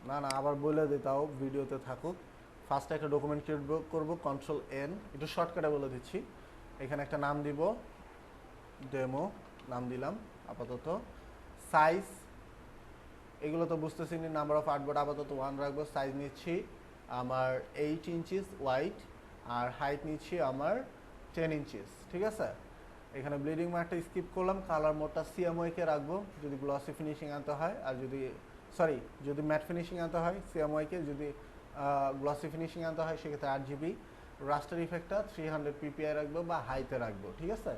না না আবার বলে দিই, তাও ভিডিওতে থাকুক। ফার্স্টে একটা ডকুমেন্ট ক্রিয়েট করব, কন্ট্রোল এন, একটু শর্টকাটে বলে দিচ্ছি। এখানে একটা নাম দিব, ডেমো নাম দিলাম আপাতত। সাইজ এগুলো তো বুঝতেছি না, নাম্বার অফ আর্টবোর্ড আপাতত 1 রাখবো। সাইজ নিচ্ছি আমার 8 ইঞ্চিস ওয়াইড, আর হাইট নিচ্ছি আমার 10 ইঞ্চিস, ঠিক আছে। এখানে ব্লিডিং মার্কটা স্কিপ করলাম, কালার মোডটা সিএমওয়াইকে রাখবো যদি গ্লসি ফিনিশিং আনতে হয়, আর যদি ম্যাট ফিনিশিং আনতে হয় সিএমওয়াইকে, যদি গ্লসি ফিনিশিং আনতে হয় সেক্ষেত্রে 8 GB। রাস্টার ইফেক্টটা 300 PPI রাখবো বা হাইতে রাখবো, ঠিক আছে।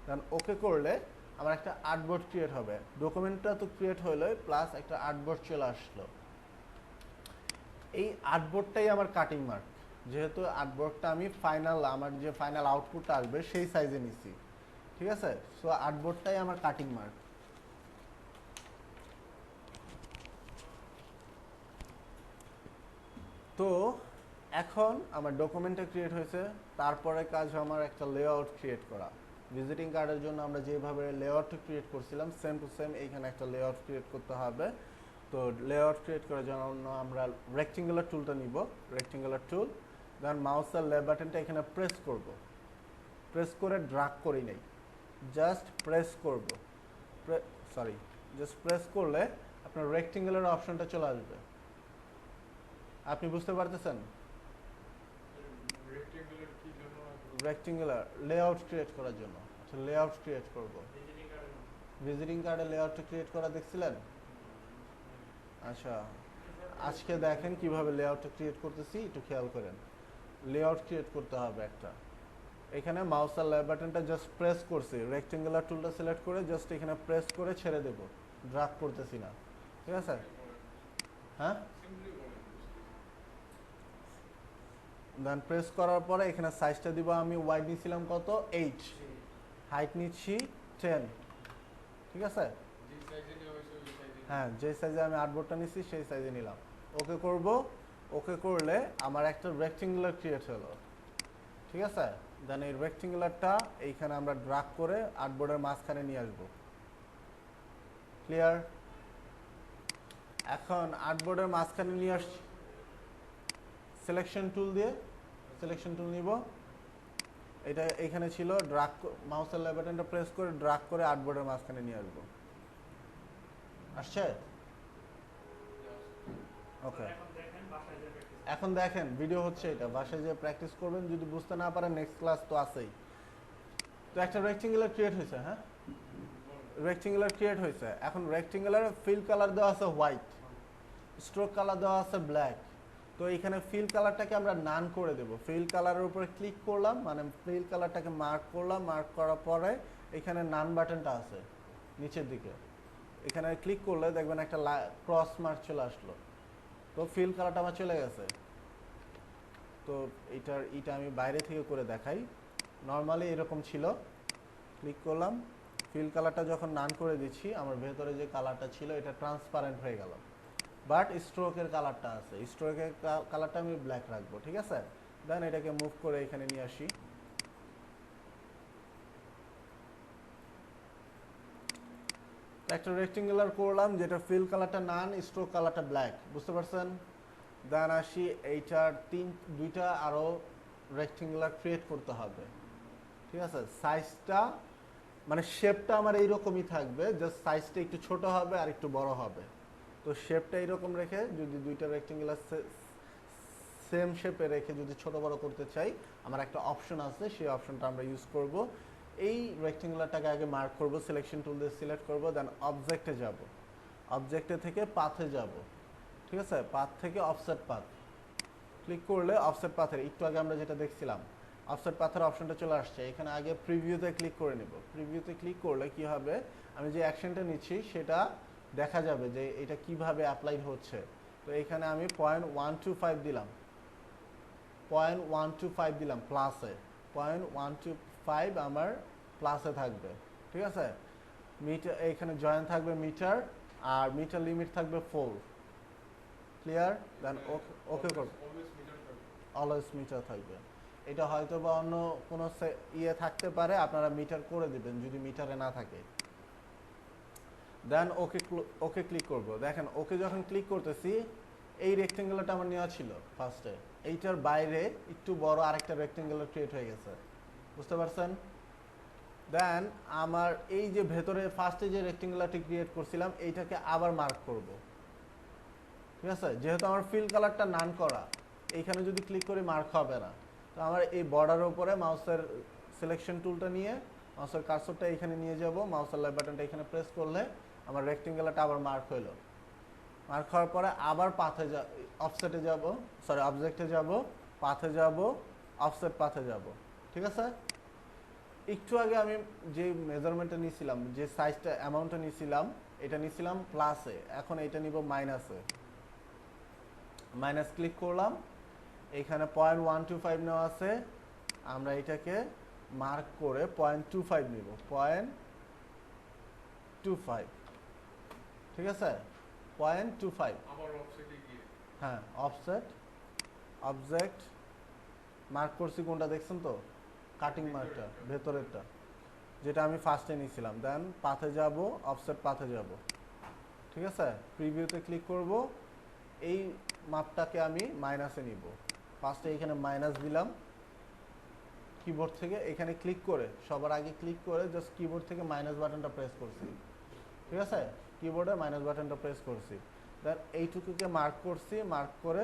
কারণ ওকে করলে আমার একটা আর্টবোর্ড ক্রিয়েট হবে। ডকুমেন্টটা তো ক্রিয়েট হলো, প্লাস একটা আর্টবোর্ড চলে আসলো। এই আর্টবোর্ডটাই আমার কাটিং মার্ক, যেহেতু আর্টবোর্ডটা আমি আমার যে ফাইনাল আউটপুটটা আসবে সেই সাইজে নিছি, ঠিক আছে। সো আর্টবোর্ডটাই আমার কাটিং মার্ক। তো এখন আমার ডকুমেন্টটা ক্রিয়েট হয়েছে, তারপরে কাজ আমার একটা লেআউট ক্রিয়েট করা। ভিজিটিং কার্ডের জন্য আমরা যেভাবে লেআউট ক্রিয়েট করছিলাম সেম টু সেম এইখানে একটা লেআউট ক্রিয়েট করতে হবে। তো লেআউট ক্রিয়েট করার জন্য আমরা রেক্টেঙ্গুলার টুলটা নিব, রেক্টেঙ্গুলার টুল। দেন মাউসের লেফট বাটনটা এখানে প্রেস করব, প্রেস করে ড্রাগ করি নেই, জাস্ট প্রেস করব, জাস্ট প্রেস করলে আপনার রেক্টেঙ্গুলার অপশনটা চলে আসবে। আপনি বুঝতে পারতেছেন? রেক্টেঙ্গুলার লেআউট ক্রিয়েট করার জন্য। আচ্ছা, লেআউট ক্রিয়েট করব। ভিজিটিং কার্ডে লেআউটটা ক্রিয়েট করা দেখছিলেন? আচ্ছা, আজকে দেখেন কিভাবে লেআউটটা ক্রিয়েট করতেছি, একটু খেয়াল করেন। লেআউট ক্রিয়েট করতে হবে একটা। এখানে মাউসের লেফট বাটনটা জাস্ট প্রেস করছি, রেক্টেঙ্গুলার টুলটা সিলেক্ট করে জাস্ট এখানে প্রেস করে ছেড়ে দেব, ড্রাগ করতেছি না, ঠিক আছে। হ্যাঁ, দেন প্রেস করার পরে এখানে সাইজটা দিব আমি, ওয়াইড নিয়েছিলাম কত, 8, হাইট নিচ্ছি 10, ঠিক আছে। হ্যাঁ, যে সাইজে আমি আর্টবোর্ডটা নিচ্ছি সেই সাইজে নিলাম। ওকে করব। ওকে করলে আমার একটা রেক্টেঙ্গুলার ক্রিয়েট হলো, ঠিক আছে। দেন এই রেক্টেঙ্গুলারটা এইখানে আমরা ড্রাগ করে আর্টবোর্ডের মাঝখানে নিয়ে আসবো। ক্লিয়ার? এখন আর্টবোর্ডের মাঝখানে নিয়ে আসছি, সিলেকশন টুল দিয়ে সিলেকশন টুল নিব। এটা এখানে ছিল, ড্রাগ মাউসের লেফট বাটনটা প্রেস করে ড্রাগ করে আর্টবোর্ডের মাঝখানে নিয়ে আসবো। আসছে? ওকে, এখন দেখেন ভিডিও হচ্ছে, এটা বাসায় যে প্র্যাকটিস করবেন, যদি বুঝতে না পারেন নেক্সট ক্লাস তো আছেই। তো একটা রেক্টেঙ্গুলার ক্রিয়েট হয়েছে, হ্যাঁ, রেক্টেঙ্গুলার ক্রিয়েট হয়েছে। এখন রেক্টেঙ্গুলার ফিল কালার দেওয়া আছে হোয়াইট, স্ট্রোক কালার দেওয়া আছে ব্ল্যাক। তো এখানে ফিল কালারটাকে আমরা নান করে দেব। ফিল কালারের উপরে ক্লিক করলাম, মানে ফিল কালারটাকে মার্ক করলাম, মার্ক করার পরে এখানে নান বাটনটা আছে নিচের দিকে, এখানে ক্লিক করলে দেখবেন একটা ক্রস মার্ক চলে আসলো। তো ফিল কালারটা আমার চলে গেছে। তো এটা আমি বাইরে থেকে করে দেখাই। নর্মালি এরকম ছিল, ক্লিক করলাম, ফিল কালারটা যখন নান করে দিচ্ছি আমার ভেতরে যে কালারটা ছিল এটা ট্রান্সপারেন্ট হয়ে গেল, বাট স্ট্রোকের কালারটা আছে, স্ট্রোকের কালারটা আমি ব্ল্যাক রাখবো, ঠিক আছে। দেন এটাকে মুভ করে এখানে নিয়ে আসি। একটা রেক্টেঙ্গুলার করলাম যেটা ফিল কালারটা নান, স্ট্রোক কালারটা ব্ল্যাক, বুঝতে পারছেন। দেন আসি এইটার দুইটা আরও রেক্টেঙ্গুলার ক্রিয়েট করতে হবে, ঠিক আছে। সাইজটা মানে শেপটা আমার এইরকমই থাকবে, জাস্ট সাইজটা একটু ছোট হবে আর একটু বড় হবে। তো শেপটা এইরকম রেখে যদি দুইটা রেক্টেঙ্গুলার সেম শেপে রেখে যদি ছোট বড় করতে চাই, আমার একটা অপশন আছে, সেই অপশনটা আমরা ইউজ করব। এই রেক্টেঙ্গুলারটাকে আগে মার্ক করব, সিলেকশন টুল দিয়ে সিলেক্ট করব, দেন অবজেক্টে যাব, অবজেক্টে থেকে পাথে যাব, ঠিক আছে। পাথ থেকে অফসেট পাথ ক্লিক করলে অফসেট পাথের একটু আগে আমরা যেটা দেখছিলাম অফসেট পাথের অপশনটা চলে আসছে। এখানে আগে প্রিভিউতে ক্লিক করে নেব। প্রিভিউতে ক্লিক করলে কি হবে, আমি যে অ্যাকশনটা নিচ্ছি সেটা দেখা যাবে যে এটা কিভাবে অ্যাপ্লাইড হচ্ছে। তো এখানে আমি 0.125 দিলাম, 0.125 দিলাম প্লাসে, 0.125 আমার প্লাসে থাকবে, ঠিক আছে। মিটার এখানে জয়েন থাকবে মিটার, আর মিটার লিমিট থাকবে 4। ক্লিয়ার? দেন ওকে করব, অলওয়েজ মিটার থাকবে। এটা হয়তো বা অন্য কোনো ইয়ে থাকতে পারে, আপনারা মিটার করে দিবেন যদি মিটারে না থাকে। দেন ওকে ক্লিক করব। দেখেন ওকে যখন ক্লিক করতেছি এই রেক্টেঙ্গুলারটা আমার নেওয়া ছিল ফার্স্টে, এইটার বাইরে একটু বড় আরেকটা রেক্টেঙ্গুলার ক্রিয়েট হয়ে গেছে, বুঝতে পারছেন? দেন আমার এই যে ভেতরে ফার্স্টে যে রেক্টেঙ্গুলারটি ক্রিয়েট করছিলাম এইটাকে আবার মার্ক করব, ঠিক আছে? যেহেতু আমার ফিল কালারটা নান করা, এইখানে যদি ক্লিক করি মার্ক হবে না, তো আমার এই বর্ডারের উপরে মাউসের সিলেকশন টুলটা নিয়ে মাউসের কার্সরটা এখানে নিয়ে যাব, মাউসের লেফট বাটনটা এখানে প্রেস করলে আমার রেক্টেঙ্গুলারটা আবার মার্ক হইল। মার্ক হওয়ার পরে আবার পাথে অফসেটে যাব, সরি অবজেক্টে যাব, পাথে যাব, অফসেট পাথে যাব, ঠিক আছে? একটু আগে আমি যে মেজারমেন্টটা নিয়েছিলাম, যে সাইজটা অ্যামাউন্টটা নিয়েছিলাম, এটা নিয়েছিলাম প্লাসে, এখন এটা নিব মাইনাসে। মাইনাস ক্লিক করলাম, এখানে 0.125 নেওয়া আছে, আমরা এটাকে মার্ক করে 0.25 নিব, 0.25, ঠিক আছে? 0.25, হ্যাঁ অফসেট, অবজেক্ট মার্ক করছি কোনটা দেখছেন তো, কাটিং মার্কটা ভেতরেরটা, যেটা আমি ফার্স্টে নিয়েছিলাম। দেন পাথে যাব, অফসেট পাথে যাব, ঠিক আছে? প্রিভিউতে ক্লিক করব, এই মাপটাকে আমি মাইনাসে নিব। ফার্স্টে এখানে মাইনাস দিলাম কিবোর্ড থেকে, এখানে ক্লিক করে সবার আগে ক্লিক করে জাস্ট কিবোর্ড থেকে মাইনাস বাটনটা প্রেস করছি, ঠিক আছে? কিবোর্ডে মাইনাস বাটনটা প্রেস করছি, দেন এইটুকুকে মার্ক করছি, মার্ক করে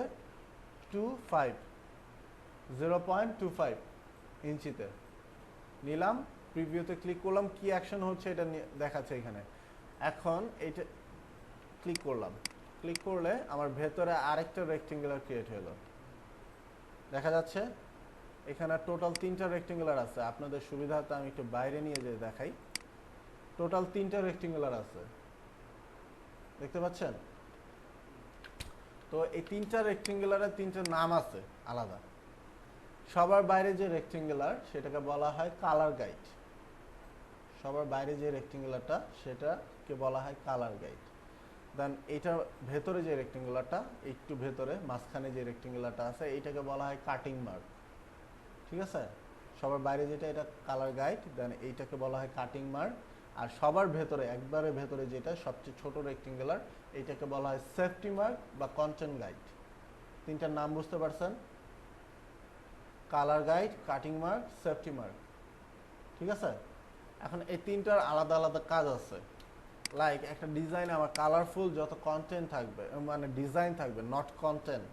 0.25 ইঞ্চিতে নিলাম। প্রিভিউতে ক্লিক করলাম, কি অ্যাকশন হচ্ছে এটা দেখাচ্ছে এখানে। এখন এইটা ক্লিক করলাম, ক্লিক করলে আমার ভেতরে আরেকটা রেক্টেঙ্গুলার ক্রিয়েট হলো, দেখা যাচ্ছে? এখানে টোটাল 3টা রেক্টেঙ্গুলার আছে, আপনাদের সুবিধাতে আমি একটু বাইরে নিয়ে যেয়ে দেখাই। টোটাল 3টা রেক্টেঙ্গুলার আছে, দেখতে পাচ্ছেন? তো এই 3টা রেক্টেঙ্গুলারের 3টা নাম আছে আলাদা। সবার বাইরে যে রেক্টেঙ্গুলার সেটাকে বলা হয় কালার গাইড, সবার বাইরে যে রেক্টেঙ্গুলারটা সেটাকে বলা হয় কালার গাইড। দেন এটার ভেতরে যে রেক্টেঙ্গুলারটা, একটু ভেতরে মাঝখানে যে রেক্টেঙ্গুলারটা আছে এইটাকে বলা হয় কাটিং মার্ক, ঠিক আছে? সবার বাইরে যেটা এটা কালার গাইড, দেন এইটাকে বলা হয় কাটিং মার্ক। আর সবার ভেতরে একবারে ভেতরে যেটা সবচেয়ে ছোট রেক্টেঙ্গুলার, এইটাকে বলা হয় সেফটি মার্ক বা কন্টেন্ট গাইড। তিনটার নাম বুঝতে পারছেন? Colour guide, cutting mark, safety mark, ঠিক আছে? এখন এই তিনটার আলাদা আলাদা কাজ আছে। লাইক একটা ডিজাইন আমার কালারফুল যত কন্টেন্ট থাকবে, মানে ডিজাইন থাকবে, নট কন্টেন্ট।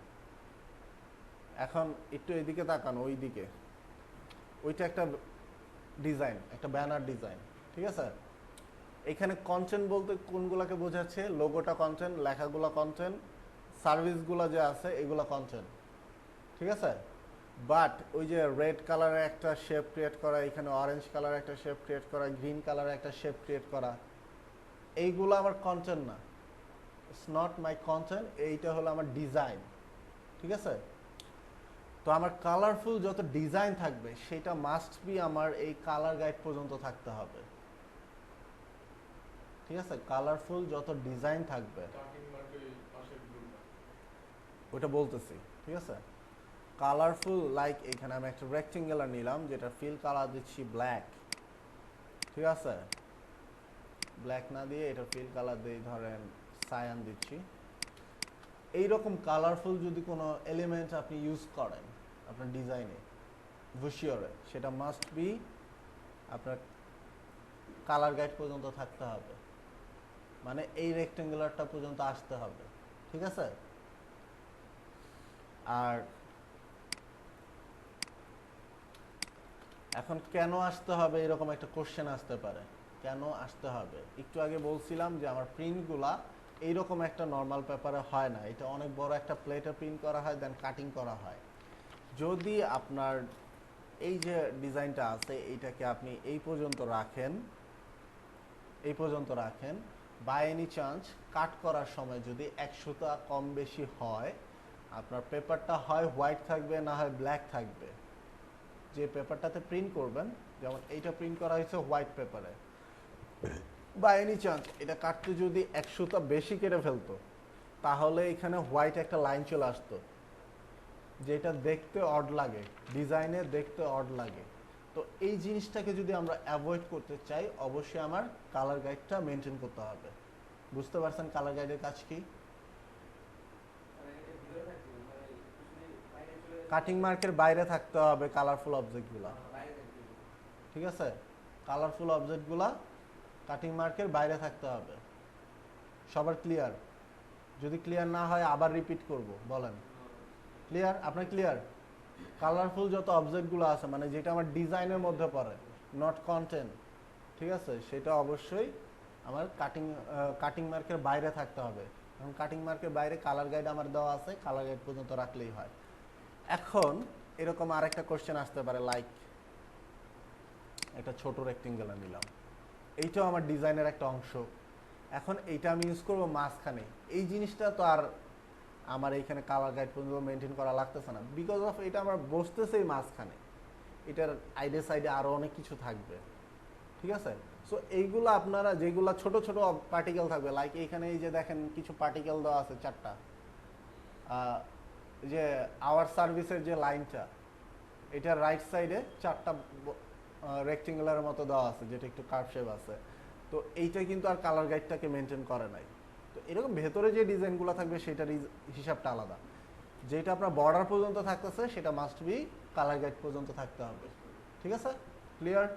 এখন একটু এদিকে তাকান, ওই দিকে, ওইটা একটা ডিজাইন, একটা ব্যানার ডিজাইন, ঠিক আছে? এখানে কন্টেন্ট বলতে কোনগুলোকে বোঝাচ্ছে? লোগোটা কন্টেন্ট, লেখাগুলো কন্টেন্ট, সার্ভিসগুলো যে আছে এগুলো কন্টেন্ট, ঠিক আছে? বাট ওই যে রেড কালারের একটা শেপ ক্রিয়েট করা, এখানে অরেঞ্জ কালারের একটা শেপ ক্রিয়েট করা, গ্রিন কালারের একটা শেপ ক্রিয়েট করা, এইগুলো আমার কন্টেন্ট না, ইটস নট মাই কন্টেন্ট, এইটা হলো আমার ডিজাইন, ঠিক আছে? তো আমার কালারফুল যত ডিজাইন থাকবে সেটা মাস্ট বি আমার এই কালার গাইড পর্যন্ত থাকতে হবে, ঠিক আছে? কালারফুল যত ডিজাইন থাকবে ওটা বলতেছি, ঠিক আছে? কালারফুল লাইক এখানে আমি একটা রেক্টেঙ্গুলার নিলাম যেটা ফিল কালার দিচ্ছি ব্ল্যাক, ঠিক আছে? ব্ল্যাক না দিয়ে এটা ফিল কালার দিয়ে ধরেন সায়ান দিচ্ছি। এইরকম কালারফুল যদি কোনো এলিমেন্ট আপনি ইউজ করেন আপনার ডিজাইনে, ভিজুয়ালে, সেটা মাস্ট বি আপনার কালার গাইড পর্যন্ত থাকতে হবে, মানে এই রেক্টেঙ্গুলারটা পর্যন্ত আসতে হবে, ঠিক আছে? আর এখন কেন আসতে হবে এরকম একটা কোশ্চেন আসতে পারে, কেন আসতে হবে? একটু আগে বলছিলাম যে আমার প্রিন্টগুলা এইরকম একটা নর্মাল পেপারে হয় না, এটা অনেক বড় একটা প্লেটে প্রিন্ট করা হয়, দেন কাটিং করা হয়। যদি আপনার এই যে ডিজাইনটা আছে এইটাকে আপনি এই পর্যন্ত রাখেন, এই পর্যন্ত রাখেন, বাই এনি চান্স কাট করার সময় যদি 1 সুতা কম বেশি হয়, আপনার পেপারটা হয় হোয়াইট থাকবে না হয় ব্ল্যাক থাকবে। যে পেপারটাতে প্রিন্ট করবেন, যেমন এইটা প্রিন্ট করা হয়েছে হোয়াইট পেপারে, বাই এনি চান্স এটা কাটতে যদি 1 সুতা বেশি কেটে ফেলতো তাহলে এখানে হোয়াইট একটা লাইন চলে আসতো, যেটা দেখতে অড লাগে, ডিজাইনে দেখতে অড লাগে। তো এই জিনিসটাকে যদি আমরা অ্যাভয়েড করতে চাই অবশ্যই আমার কালার গাইডটা মেনটেন করতে হবে। বুঝতে পারছেন কালার গাইডের কাজ কি? কাটিং মার্কের বাইরে থাকতে হবে কালারফুল অবজেক্টগুলো, ঠিক আছে? কালারফুল অবজেক্টগুলো কাটিং মার্কের বাইরে থাকতে হবে। সবার ক্লিয়ার? যদি ক্লিয়ার না হয় আবার রিপিট করব, বলেন। ক্লিয়ার? আপনার ক্লিয়ার? কালারফুল যত অবজেক্টগুলো আছে, মানে যেটা আমার ডিজাইনের মধ্যে পড়ে, নট কন্টেন্ট, ঠিক আছে, সেটা অবশ্যই আমার কাটিং মার্কের বাইরে থাকতে হবে। এখন কাটিং মার্কের বাইরে কালার গাইড আমার দেওয়া আছে, কালার গাইড পর্যন্ত রাখলেই হয়। এখন এরকম আরেকটা কোশ্চেন আসতে পারে, লাইক একটা ছোট রেক্টেঙ্গেল নিলাম, এইটাও আমার ডিজাইনের একটা অংশ। এখন এইটা আমি ইউজ করবো মাঝখানে, এই জিনিসটা তো আর আমার এইখানে কালার গাইড পর্যন্ত মেনটেন করা লাগতেছে না, বিকজ অফ এটা আমার বসতেছেই মাঝখানে, এটার আইডে সাইডে আরও অনেক কিছু থাকবে, ঠিক আছে? সো এইগুলো আপনারা যেগুলো ছোট ছোট পার্টিকেল থাকবে, লাইক এইখানে এই যে দেখেন কিছু পার্টিকেল দেওয়া আছে 4টা, যে আওয়ার সার্ভিসের যে লাইনটা, এটার রাইট সাইডে 4টা রেক্টেঙ্গুলারের মতো দেওয়া আছে, যেটা একটু কার্ভ শেপ আছে। তো এইটা কিন্তু আর কালার গাইডটাকে মেনটেন করে নাই। তো এরকম ভেতরে যে ডিজাইনগুলো থাকবে সেটার হিসাবটা আলাদা। যেটা আপনার বর্ডার পর্যন্ত থাকতেছে সেটা মাস্ট বি কালার গাইড পর্যন্ত থাকতে হবে, ঠিক আছে? ক্লিয়ার?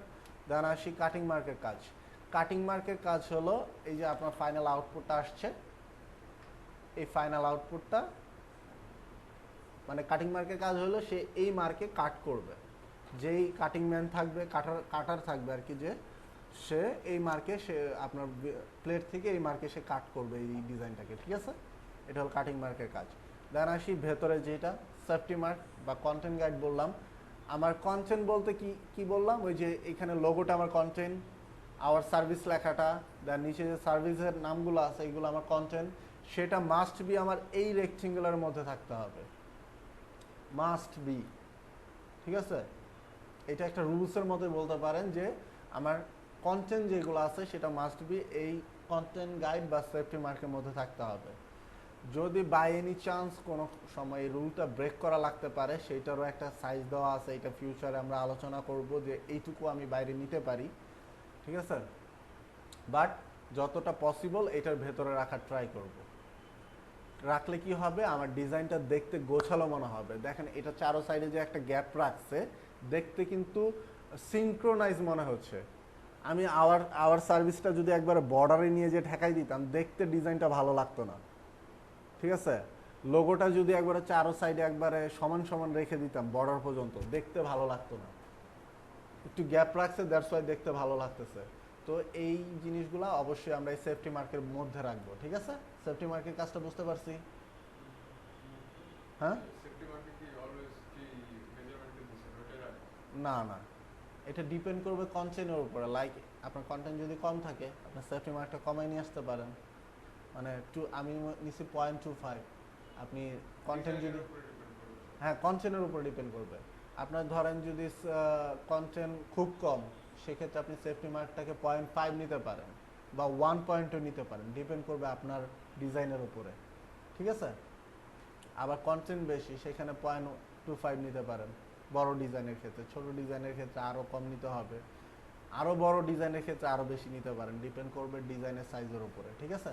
দেন আসি কাটিং মার্কের কাজ। কাটিং মার্কের কাজ হলো এই যে আপনার ফাইনাল আউটপুটটা আসছে, এই ফাইনাল আউটপুটটা মানে কাটিং মার্কের কাজ হলো সে এই মার্কে কাট করবে, যেই কাটিং ম্যান থাকবে, কাটার থাকবে আর কি, যে সে এই মার্কে সে আপনার প্লেট থেকে এই মার্কে সে কাট করবে এই ডিজাইনটাকে, ঠিক আছে? এটা হলো কাটিং মার্কের কাজ। দেন আসি ভেতরে যেটা সেফটি মার্ক বা কন্টেন্ট গাইড বললাম। আমার কন্টেন্ট বলতে কি কি বললাম, ওই যে এখানে লোগোটা আমার কন্টেন্ট, আওয়ার সার্ভিস লেখাটা, দেন নিচে যে সার্ভিসের নামগুলো আছে এইগুলো আমার কন্টেন্ট, সেটা মাস্ট বি আমার এই রেক্টেঙ্গুলার মধ্যে থাকতে হবে, মাস্ট বি, ঠিক আছে? এটা একটা রুলসের মধ্যে বলতে পারেন যে আমার কন্টেন্ট যেগুলো আছে সেটা মাস্ট বি এই কন্টেন্ট গাইড বা সেফটি মার্কের মধ্যে থাকতে হবে। যদি বাই এনি চান্স কোনো সময় এই রুলটা ব্রেক করা লাগতে পারে, সেইটারও একটা সাইজ দেওয়া আছে, এটা ফিউচারে আমরা আলোচনা করব যে এইটুকু আমি বাইরে নিতে পারি, ঠিক আছে? বাট যতটা পসিবল এটার ভেতরে রাখার ট্রাই করব। রাখলে কি হবে, আমার ডিজাইনটা দেখতে গোছালো মনে হবে। দেখেন এটা চারো সাইডে যে একটা গ্যাপ রাখছে, দেখতে কিন্তু সিনক্রোনাইজ মনে হচ্ছে। আমি আওয়ার সার্ভিসটা যদি একবারে বর্ডারে নিয়ে যে ঠেকাই দিতাম, দেখতে ডিজাইনটা ভালো লাগতো না, ঠিক আছে? লোগোটা যদি একবারে চারো সাইডে একবারে সমান সমান রেখে দিতাম বর্ডার পর্যন্ত, দেখতে ভালো লাগতো না। একটু গ্যাপ রাখছে, দ্যাটস ওয়াই দেখতে ভালো লাগতেছে। তো এই জিনিসগুলো অবশ্যই আমরা এই সেফটি মার্কের মধ্যে রাখবো, ঠিক আছে? সেফটি মার্কের কাজটা বুঝতে পারছি? হ্যাঁ, না না, এটা ডিপেন্ড করবে কন্টেন্টের উপরে। লাইক আপনার কন্টেন্ট যদি কম থাকে, আপনার সেফটি মার্কটা কমাই নিয়ে আসতে পারেন। মানে আমি নিচ্ছি 0.25, আপনি কন্টেন্ট যদি, হ্যাঁ কন্টেন্টের উপর ডিপেন্ড করবে। আপনার ধরেন যদি কন্টেন্ট খুব কম, সেক্ষেত্রে আপনি সেফটি মার্কটাকে 0.5 নিতে পারেন বা 1 নিতে পারেন, ডিপেন্ড করবে আপনার ডিজাইনের উপরে, ঠিক আছে? আবার কন্টেন্ট বেশি, সেখানে 0.25 নিতে পারেন বড় ডিজাইনের ক্ষেত্রে। ছোট ডিজাইনের ক্ষেত্রে আরও কম নিতে হবে, আরও বড় ডিজাইনের ক্ষেত্রে আরও বেশি নিতে পারেন, ডিপেন্ড করবে ডিজাইনের সাইজের উপরে, ঠিক আছে?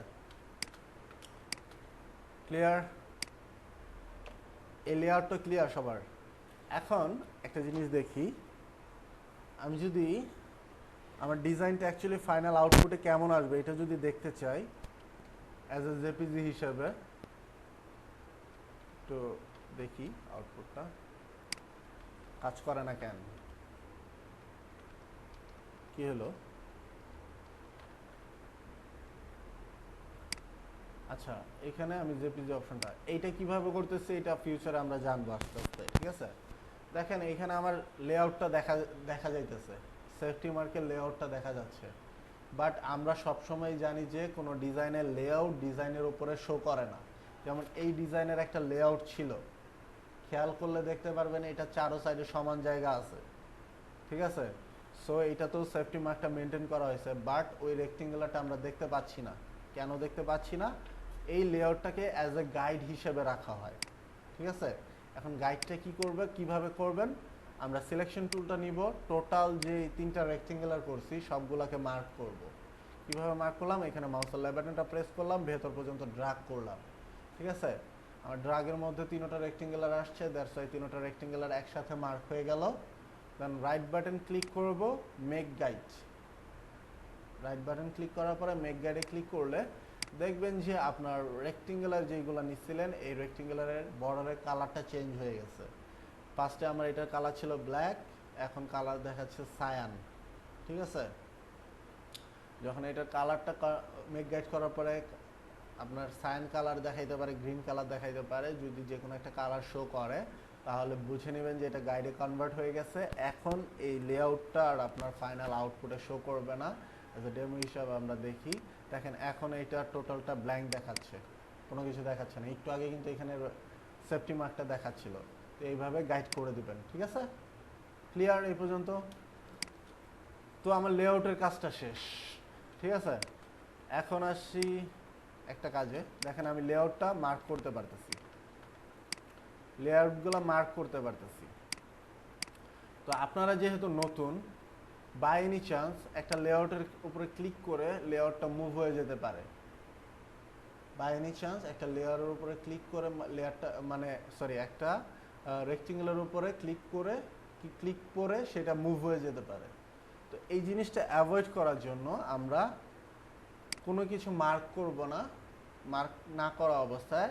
ক্লিয়ার? এই লেয়ারটা ক্লিয়ার সবার? এখন একটা জিনিস দেখি, আমি যদি আমার ডিজাইনটা অ্যাকচুয়ালি ফাইনাল আউটপুটে কেমন আসবে এটা যদি দেখতে চাই অ্যাজ এ জেপিজি হিসেবে, তো দেখি আউটপুটটা কাজ করে না কেন, কি হলো? আচ্ছা, এখানে আমি জেপিজি অপশনটা এইটা কিভাবে করতেছি এটা ফিউচারে আমরা জানবো আস্তে আস্তে, ঠিক আছে? দেখেন এখানে আমার লেআউটটা দেখা যাইতেছে, সেফটি মার্কের লেআউটটা দেখা যাচ্ছে। বাট আমরা সবসময় জানি যে কোনো ডিজাইনের লেআউট ডিজাইনের উপরে শো করে না। যেমন এই ডিজাইনের একটা লেআউট ছিল, খেয়াল করলে দেখতে পারবেন এটা চারো সাইডে সমান জায়গা আছে, ঠিক আছে? সো এটা তো সেফটি মার্কটা মেনটেন করা হয়েছে, বাট ওই রেক্টেঙ্গুলারটা আমরা দেখতে পাচ্ছি না। কেন দেখতে পাচ্ছি না? এই লেআউটটাকে অ্যাজ এ গাইড হিসেবে রাখা হয়, ঠিক আছে? এখন গাইডটা কি করবে, কিভাবে করবেন? আমরা সিলেকশন টুলটা নিব, টোটাল যে 3টা রেক্টেঙ্গুলার করছি সবগুলোকে মার্ক করব। কিভাবে মার্ক করলাম? এখানে মাউসের লেবার বাটনটা প্রেস করলাম, ভেতর পর্যন্ত ড্র্যাগ করলাম, ঠিক আছে? আমার ড্রাগের মধ্যে তিনটা রেক্টেঙ্গুলার আসছে, দ্যাটস ওয়াই তিনটা রেক্টেঙ্গুলার একসাথে মার্ক হয়ে গেল। দেন রাইট বাটন ক্লিক করব, make guide. Right button click করার পরে মেক গাইডে ক্লিক করলে দেখবেন যে আপনার রেক্টেঙ্গুলার যেগুলো নিচ্ছিলেন এই রেক্টেঙ্গুলারের বর্ডারের কালারটা চেঞ্জ হয়ে গেছে। ফার্স্টে আমার এটার কালার ছিল ব্ল্যাক, এখন কালার দেখাচ্ছে সায়ান। ঠিক আছে, যখন এটার কালারটা মেক গাইড করার পরে আপনার সায়ান কালার দেখাইতে পারে, গ্রিন কালার দেখাইতে পারে, যদি যে কোনো একটা কালার শো করে তাহলে বুঝে নেবেন যে এটা গাইডে কনভার্ট হয়ে গেছে। এখন এই লেআউটটা আর আপনার ফাইনাল আউটপুটে শো করবে না। এজ এ ডেমো হিসাবে আমরা দেখি, দেখেন এখন এইটা টোটালটা ব্ল্যাঙ্ক দেখাচ্ছে, কোনো কিছু দেখাচ্ছে না। একটু আগে কিন্তু এখানে সেফটি মার্কটা দেখাচ্ছিল। তো এইভাবে গাইড করে দিবেন। ঠিক আছে, ক্লিয়ার এই পর্যন্ত? তো আমার লেআউটের কাজটা শেষ। ঠিক আছে, এখন আসি একটা কাজে। দেখেন আমি লেআউটটা মার্ক করতে পারতেছি, লেআউটগুলো মার্ক করতে পারতেছি। তো আপনারা যেহেতু নতুন, বাই এনি চান্স একটা লেআউটের উপরে ক্লিক করে লেআউটটা মুভ হয়ে যেতে পারে। বাই এনি চান্স একটা লেয়ারের উপরে ক্লিক করে লেয়ারটা মানে একটা রেক্টেঙ্গুলার উপরে ক্লিক করে সেটা মুভ হয়ে যেতে পারে। তো এই জিনিসটা অ্যাভয়েড করার জন্য আমরা কোনো কিছু মার্ক করব না। মার্ক না করা অবস্থায়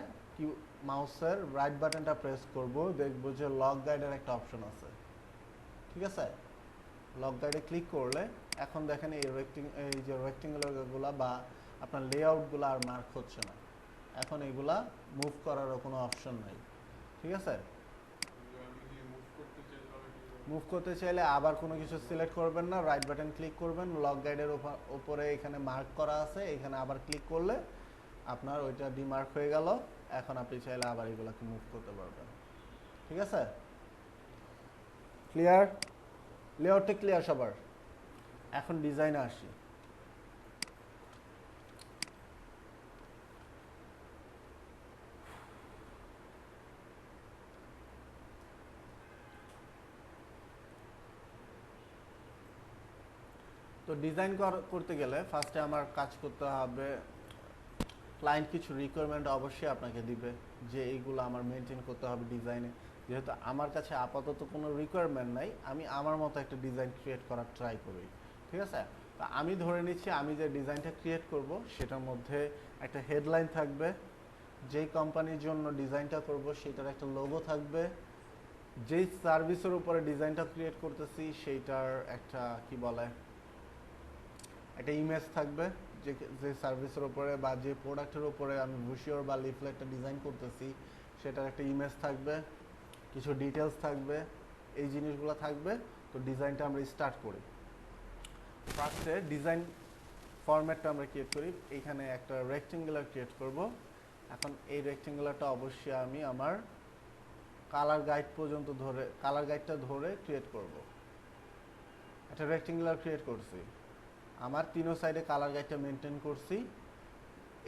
মাউসের রাইট বাটনটা প্রেস করব, দেখব যে লক গাইডের একটা অপশন আছে। ঠিক আছে, লক গাইডে ক্লিক করলে এখন দেখেন এই যে রেক্টেঙ্গুলারগুলো বা আপনার লেআউটগুলো আর মার্ক হচ্ছে না। এখন এগুলা মুভ করারও কোনো অপশন নাই। ঠিক আছে, মুভ করতে চাইলে আবার কোনো কিছু সিলেক্ট করবেন না, রাইট বাটন ক্লিক করবেন, লক গাইডের উপরে এখানে মার্ক করা আছে, এখানে আবার ক্লিক করলে আপনার ওইটা ডিমার্ক হয়ে গেল। এখন আপনি চাইলে আবার এগুলোকে মুভ করতে পারবেন। ঠিক আছে, ক্লিয়ার? লেআউটটা ক্লিয়ার সবার? এখন ডিজাইনে আসি। তো ডিজাইন করতে গেলে ফার্স্টে আমার কাজ করতে হবে, ক্লায়েন্ট কিছু রিকোয়ারমেন্ট অবশ্যই আপনাকে দিবে যে এইগুলো আমার মেনটেন করতে হবে ডিজাইনে। যেহেতু আমার কাছে আপাতত কোনো রিকোয়ারমেন্ট নাই, আমি আমার মতো একটা ডিজাইন ক্রিয়েট করার ট্রাই করি। ঠিক আছে, তো আমি ধরে নিচ্ছি আমি যে ডিজাইনটা ক্রিয়েট করব সেটার মধ্যে একটা হেডলাইন থাকবে, যেই কোম্পানির জন্য ডিজাইনটা করব সেটার একটা লোগো থাকবে, যেই সার্ভিসের উপরে ডিজাইনটা ক্রিয়েট করতেছি সেইটার একটা কি বলে একটা ইমেজ থাকবে, যে সার্ভিসের উপরে বা যে প্রোডাক্টের উপরে আমি ব্রোশিওর বা লিফলেটটা ডিজাইন করতেছি সেটার একটা ইমেজ থাকবে, কিছু ডিটেলস থাকবে, এই জিনিসগুলো থাকবে। তো ডিজাইনটা আমরা স্টার্ট করি। ফার্স্টে ডিজাইন ফরম্যাটটা আমরা ক্রিয়েট করি, এইখানে একটা রেক্টেঙ্গুলার ক্রিয়েট করব। এখন এই রেক্টেঙ্গুলারটা অবশ্যই আমি আমার কালার গাইডটা ধরে ক্রিয়েট করব। একটা রেক্টেঙ্গুলার ক্রিয়েট করছি, আমার তিনো সাইডে কালার গাইডটা মেনটেন করছি।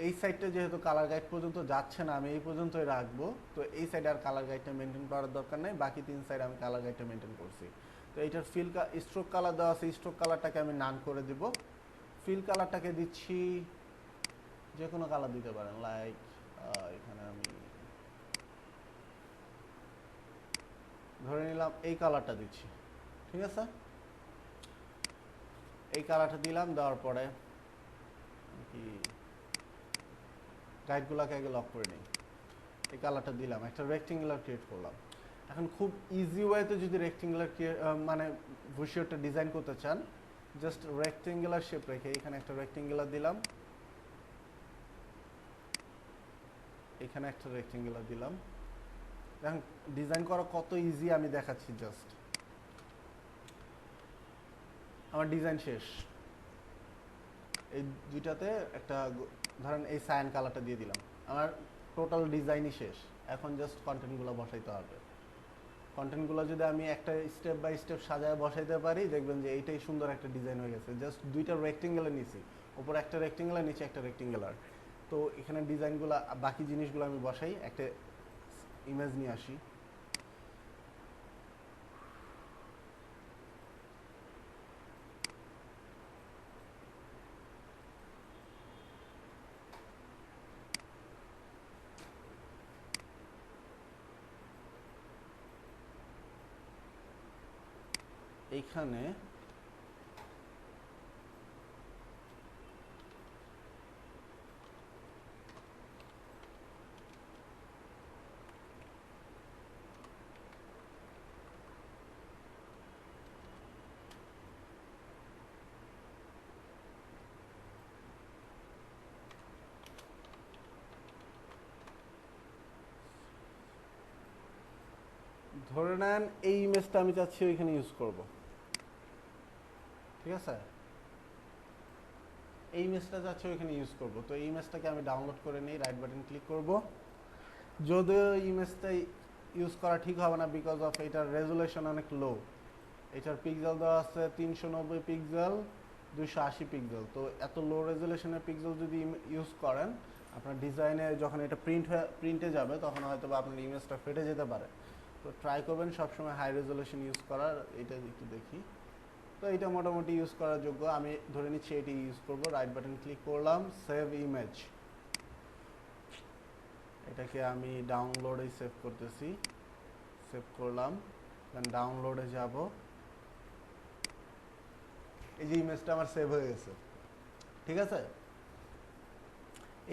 এই সাইডটা যেহেতু কালার গাইড পর্যন্ত যাচ্ছে না, আমি এই পর্যন্তই রাখবো। তো এই সাইডে আর কালার গাইডটা মেনটেন করার দরকার নেই, বাকি তিন সাইডে আমি কালার গাইডটা মেনটেন করছি। তো এইটার স্ট্রোক কালার দেওয়া আছে, স্ট্রোক কালারটাকে আমি নান করে দিব। ফিল কালারটাকে দিচ্ছি যে কোনো কালার দিতে পারেন, লাইক এখানে আমি ধরে নিলাম এই কালারটা দিচ্ছি। ঠিক আছে, এই কালারটা দিলাম, দেওয়ার পরে কি গাইডগুলোকে আগে লক করে নিই। এই কালারটা দিলাম, একটা রেক্টেঙ্গুলার ক্রিয়েট করলাম। এখন খুব ইজি ওয়েতে যদি রেক্টেঙ্গুলার মানে ব্রোশিওরটা ডিজাইন করতে চান, জাস্ট রেক্টেঙ্গুলার শেপ রেখে এখানে একটা রেক্টেঙ্গুলার দিলাম, এখানে একটা রেক্টেঙ্গুলার দিলাম। এখন ডিজাইন করা কত ইজি আমি দেখাচ্ছি। জাস্ট আমার ডিজাইন শেষ। এই দুইটাতে একটা ধরেন এই সায়ান কালারটা দিয়ে দিলাম, আমার টোটাল ডিজাইনই শেষ। এখন জাস্ট কন্টেন্টগুলো বসাইতে হবে। কন্টেন্টগুলো যদি আমি একটা স্টেপ বাই স্টেপ সাজায় বসাইতে পারি, দেখবেন যে এইটাই সুন্দর একটা ডিজাইন হয়ে গেছে। জাস্ট দুইটা রেক্টেঙ্গুলার নিছি, উপরে একটা রেক্টেঙ্গুলার, নিচে একটা রেক্টেঙ্গুলার। তো এখানে ডিজাইনগুলো বাকি জিনিসগুলো আমি বসাই, একটা ইমেজ নিয়ে আসি। এইখানে ধরে নেন এই ইমেজটা আমি চাচ্ছি ওইখানে ইউজ করব, ঠিক আছে? এই ইমেজটা চাচ্ছি ওইখানে ইউজ করব। তো এই ইমেজটাকে আমি ডাউনলোড করে নিই, রাইট বাটন ক্লিক করব। যদিও ইমেজটা ইউজ করা ঠিক হবে না, বিকজ অফ এটার রেজুলেশন অনেক লো। এটার পিক্সেল দেওয়া আছে 390 পিক্সেল, 280 পিক্সেল। তো এত লো রেজুলেশনের পিক্সেল যদি ইউজ করেন, আপনার ডিজাইনে যখন এটা প্রিন্টে যাবে তখন হয়তো বা আপনার ইমেজটা ফেটে যেতে পারে। তো ট্রাই করবেন সবসময় হাই রেজুলেশন ইউজ করার। এটা একটু দেখি। তো এটা মোটামুটি ইউজ করার যোগ্য। আমি ধরে নিচ্ছি এটি ইউজ করব। রাইট বাটন ক্লিক করলাম, সেভ ইমেজ। এটাকে আমি ডাউনলোডে সেভ করতেছি। সেভ করলাম, দেন ডাউনলোডে যাব। এই যে ইমেজটা আমার সেভ হয়ে গেছে, ঠিক আছে?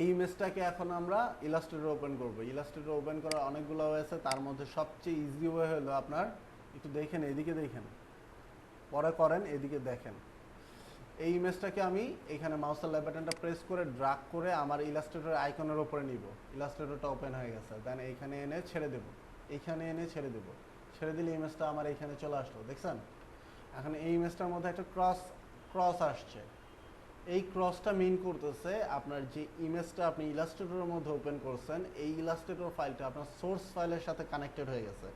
এই ইমেজটাকে এখন আমরা ইলাস্ট্রেটর ওপেন করব। ইলাস্ট্রেটর ওপেন করার অনেকগুলো ওয়ে আছে, তার মধ্যে সবচেয়ে ইজি ওয়ে হলো আপনার একটু দেখেন, এদিকে দেখেন, পরে করেন, এদিকে দেখেন। এই ইমেজটাকে আমি এখানে মাউসের লেফট বাটনটা প্রেস করে ড্রাগ করে আমার ইলাস্ট্রেটর আইকনের উপরে নিব। ইলাস্ট্রেটরটা ওপেন হয়ে গেছে, দেন এইখানে এনে ছেড়ে দেব। এইখানে এনে ছেড়ে দেব। ছেড়ে দিলে ইমেজটা আমার এইখানে চলে আসলো, দেখছেন? এখন এই ইমেজটার মধ্যে একটা ক্রস আসছে। এই ক্রসটা মিন করতেছে আপনার যে ইমেজটা আপনি ইলাস্ট্রেটরের মধ্যে ওপেন করছেন, এই ইলাস্ট্রেটর ফাইলটা আপনার সোর্স ফাইলের সাথে কানেক্টেড হয়ে গেছে।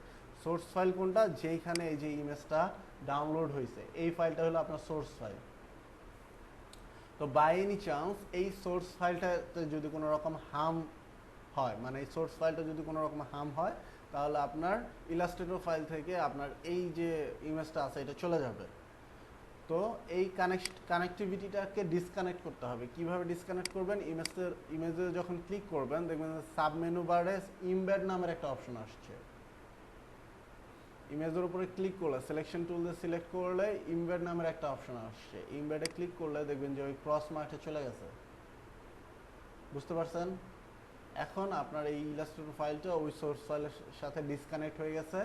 সোর্স ফাইল কোনটা? যেইখানে এই যে ইমেজটা ডাউনলোড হয়েছে, এই ফাইলটা হলো আপনার সোর্স ফাইল। তো বাই এনি চান্স এই সোর্স ফাইলটাতে যদি কোনো রকম হার্ম হয়, মানে এই সোর্স ফাইলটা যদি কোনো রকম হার্ম হয়, তাহলে আপনার ইলাস্ট্রেটর ফাইল থেকে আপনার এই যে ইমেজটা আছে এটা চলে যাবে। তো এই কানেক্টিভিটিটাকে ডিসকানেক্ট করতে হবে। কিভাবে ডিসকানেক্ট করবেন? ইমেজে যখন ক্লিক করবেন দেখবেন সাব মেনু বারে ইমবেড নামের একটা অপশন আসছে। ইমেজের উপরে ক্লিক করলে, সিলেকশন টুল দিয়ে সিলেক্ট করলে ইমবেড নামের একটা অপশন আসছে। ইমবেডে ক্লিক করলে দেখবেন যে ওই ক্রস মার্কটা চলে গেছে। বুঝতে পারছেন? এখন আপনার এই ইলাস্ট্রেটর ফাইলটা ওই সোর্স ফাইলের সাথে ডিসকানেক্ট হয়ে গেছে।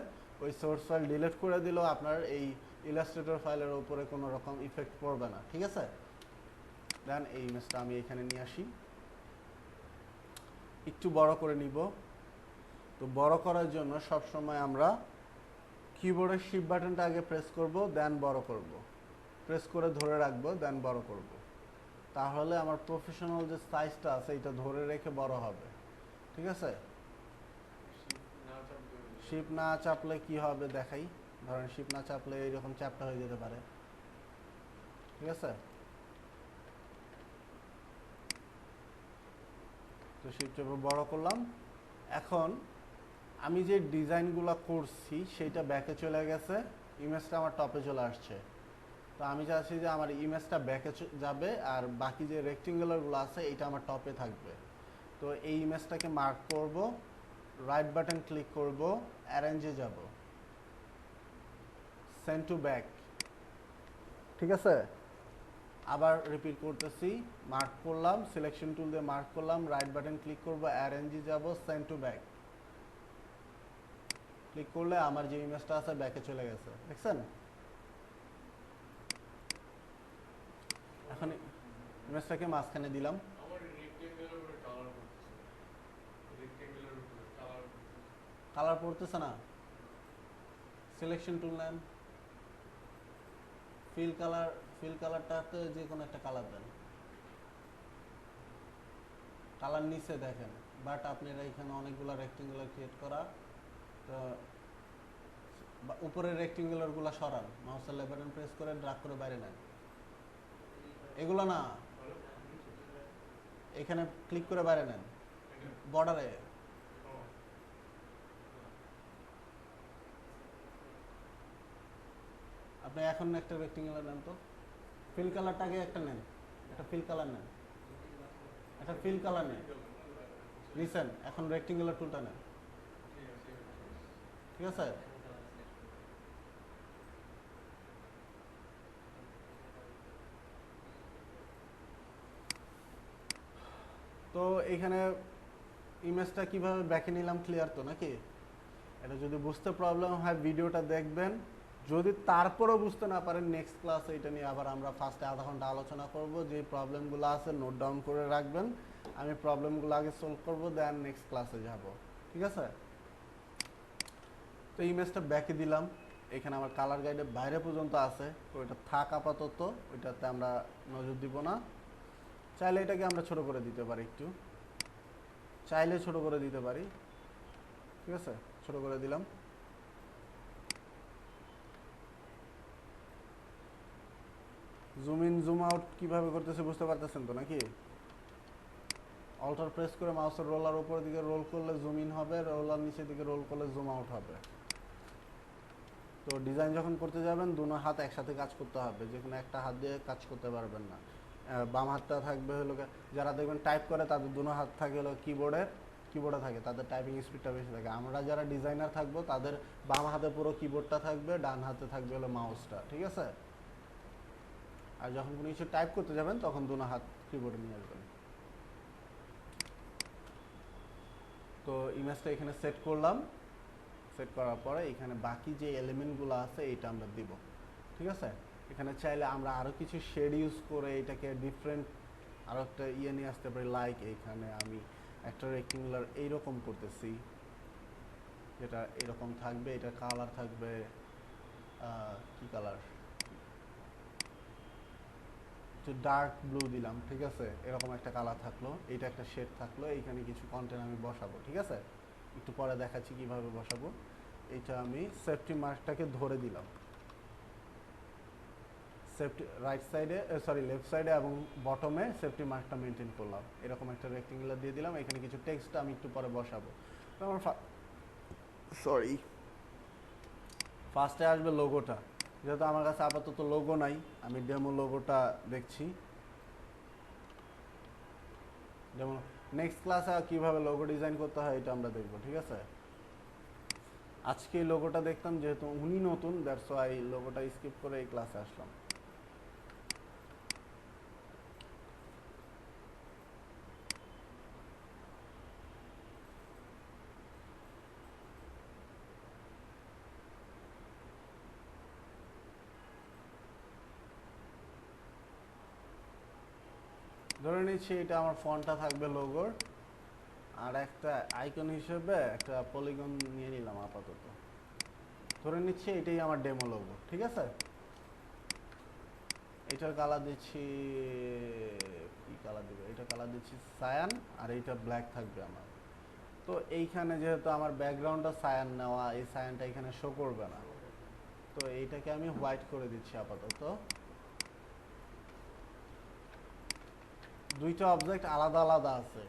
ওই সোর্স ফাইল ডিলিট করে দিলেও আপনার এই ইলাস্ট্রেটর ফাইলের উপরে কোনো রকম ইফেক্ট পড়বে না, ঠিক আছে? দেন এই ইমেজটা আমি এখানে নিয়ে আসি, একটু বড় করে নিব। তো বড় করার জন্য সবসময় আমরা কিবোর্ডের শিফট বাটনটা আগে প্রেস করব, দেন বড় করব। প্রেস করে ধরে রাখবো, দেন বড় করব। তাহলে আমার প্রফেশনাল যে সাইজটা আছে এটা ধরে রেখে বড় হবে, ঠিক আছে? শিপ না চাপলে কি হবে দেখাই। ধরেন শিপ না চাপলে এইরকম চ্যাপটা হয়ে যেতে পারে, ঠিক আছে? তো শিপ চেপে বড় করলাম। এখন আমি যে ডিজাইনগুলো করছি সেটা ব্যাকে চলে গেছে, ইমেজটা আমার টপে চলে আসছে। তো আমি চাচ্ছি যে আমার ইমেজটা ব্যাকে যাবে আর বাকি যে রেক্টেঙ্গুলারগুলো আছে এটা আমার টপে থাকবে। তো এই ইমেজটাকে মার্ক করব, রাইট বাটন ক্লিক করব, অ্যারেঞ্জে যাব, সেন্ড টু ব্যাক, ঠিক আছে? আবার রিপিট করতেছি, মার্ক করলাম, সিলেকশন টুল দিয়ে মার্ক করলাম, রাইট বাটন ক্লিক করব, অ্যারেঞ্জে যাব, সেন্ড টু ব্যাক। ক্লিক করলে আমার যে ইমেজটা আছে ব্যাকে চলে গেছে, দেখছেন? এখন ইমেজটাকে মাঝখানে দিলাম। কালার পড়তেছে না, সিলেকশন টুল নেন, ফিল কালারটাতে যে কোনো একটা কালার দেন। কালার নিচে দেখেন, বাট আপনারা এখানে অনেকগুলো রেক্টেঙ্গুলার ক্রিয়েট করা। তো উপরের রেক্টেঙ্গুলারগুলো সরান, মাউসের লেফট বাটন প্রেস করে ড্রাগ করে বাইরে নেন। এগুলো না, এখানে ক্লিক করে বাইরে নেন, বর্ডারে। আপনি এখন একটা রেক্টেঙ্গুলার নেন, তো ফিল কালারটাকে একটা নেন, একটা ফিল কালার নেন, একটা ফিল কালার নেন, নিছেন। এখন রেক্টেঙ্গুলার টুলটা নেন, ঠিক আছে? তো এখানে ইমেজটা কিভাবে ব্যাকে নিলাম ক্লিয়ার তো নাকি? এটা যদি বুঝতে প্রবলেম হয় ভিডিওটা দেখবেন, যদি তারপরেও বুঝতে না পারেন নেক্সট ক্লাসে এটা নিয়ে আবার আমরা ফার্স্টে আধা ঘন্টা আলোচনা করব। যে প্রবলেমগুলো আছে নোট ডাউন করে রাখবেন, আমি প্রবলেমগুলো আগে সলভ করব, দেন নেক্সট ক্লাসে যাব, ঠিক আছে? তো ইমেজটা ব্যাকে দিলাম, এখানে আমার কালার গাইডের বাইরে পর্যন্ত আছে, তো এটা থাক আপাতত, ওইটাতে আমরা নজর দিব না। চাইলে এটাকে আমরা ছোট করে দিতে পারি, একটু চাইলে ছোট করে দিতে পারি, ঠিক আছে? ছোট করে দিলাম। জুম ইন জুম আউট কিভাবে করতেছে বুঝতে পারতেছেন তো নাকি? অল্টার প্রেস করে মাউসের রোলার উপরের দিকে রোল করলে জুম ইন হবে, রোলার নিচের দিকে রোল করলে জুম আউট হবে। তো ডিজাইন যখন করতে যাবেন দুনো হাত একসাথে কাজ করতে হবে, যে কোনো একটা হাত দিয়ে কাজ করতে পারবেন না। বাম হাতটা থাকবে হলো, যারা দেখবেন টাইপ করে তাদের দুনো হাত থাকে হলো কিবোর্ডে থাকে, তাদের টাইপিং স্পিডটা বেশি থাকে। আমরা যারা ডিজাইনার থাকবো তাদের বাম হাতে পুরো কিবোর্ডটা থাকবে, ডান হাতে থাকবে হলো মাউসটা, ঠিক আছে? আর যখন কোনো কিছু টাইপ করতে যাবেন তখন দুনো হাত কিবোর্ডে নিয়ে আসবেন। তো ইমেজটা এখানে সেট করলাম, সেট করার পরে এখানে বাকি যে এলিমেন্টগুলো আছে এটা আমরা দিব, ঠিক আছে? এখানে চাইলে আমরা আরও কিছু শেড ইউজ করে এটাকে ডিফারেন্ট আরও একটা নিয়ে আসতে পারি। লাইক এখানে আমি একটা রেক্টেঙ্গুলার এইরকম করতেছি, যেটা এরকম থাকবে, এটা কালার থাকবে কি কালার, একটু ডার্ক ব্লু দিলাম, ঠিক আছে? এরকম একটা কালার থাকলো, এটা একটা শেড থাকলো, এইখানে কিছু কন্টেন্ট আমি বসাবো, ঠিক আছে? একটু পরে দেখাচ্ছি কিভাবে বসাবো। এটা আমি সেফটি মার্কটাকে ধরে দিলাম, সেফটি রাইট সাইডে লেফট সাইডে এবং বটমে সেফটি মার্কটা মেনটেন করলাম। এরকম একটা রেক্টেঙ্গুলার দিয়ে দিলাম, এখানে কিছু টেক্সট আমি একটু পরে বসাবো। আমার ফার্স্টে আসবে লোগোটা, যেহেতু আমার কাছে আপাতত লোগো নাই, আমি ডেমো লোগোটা দেখছি। যেমন নেক্সট ক্লাসে কীভাবে লোগো ডিজাইন করতে হয় এটা আমরা দেখবো, ঠিক আছে? আজকে এই লোগোটা দেখতাম, যেহেতু উনি নতুন, দ্যাটস ওয়াই লোগোটা স্কিপ করে এই ক্লাসে আসলাম। ধরে নিচ্ছি এটা আমার ফন্টটা থাকবে লোগোর, আর একটা আইকন হিসেবে একটা পলিগন নিয়ে নিলাম আপাতত। ধরে নিচ্ছি এটাই আমার ডেমো লোগো, ঠিক আছে? এটার কালার দিচ্ছি, কি কালার দিব, এটা কালার দিচ্ছি সায়ান, আর এইটা ব্ল্যাক থাকবে আমার। তো এইখানে যেহেতু আমার ব্যাকগ্রাউন্ডটা সায়ান নেওয়া, এই সায়ানটা এখানে শো করবে না, তো এইটাকে আমি হোয়াইট করে দিচ্ছি আপাতত। দুইটা অবজেক্ট আলাদা আলাদা আছে,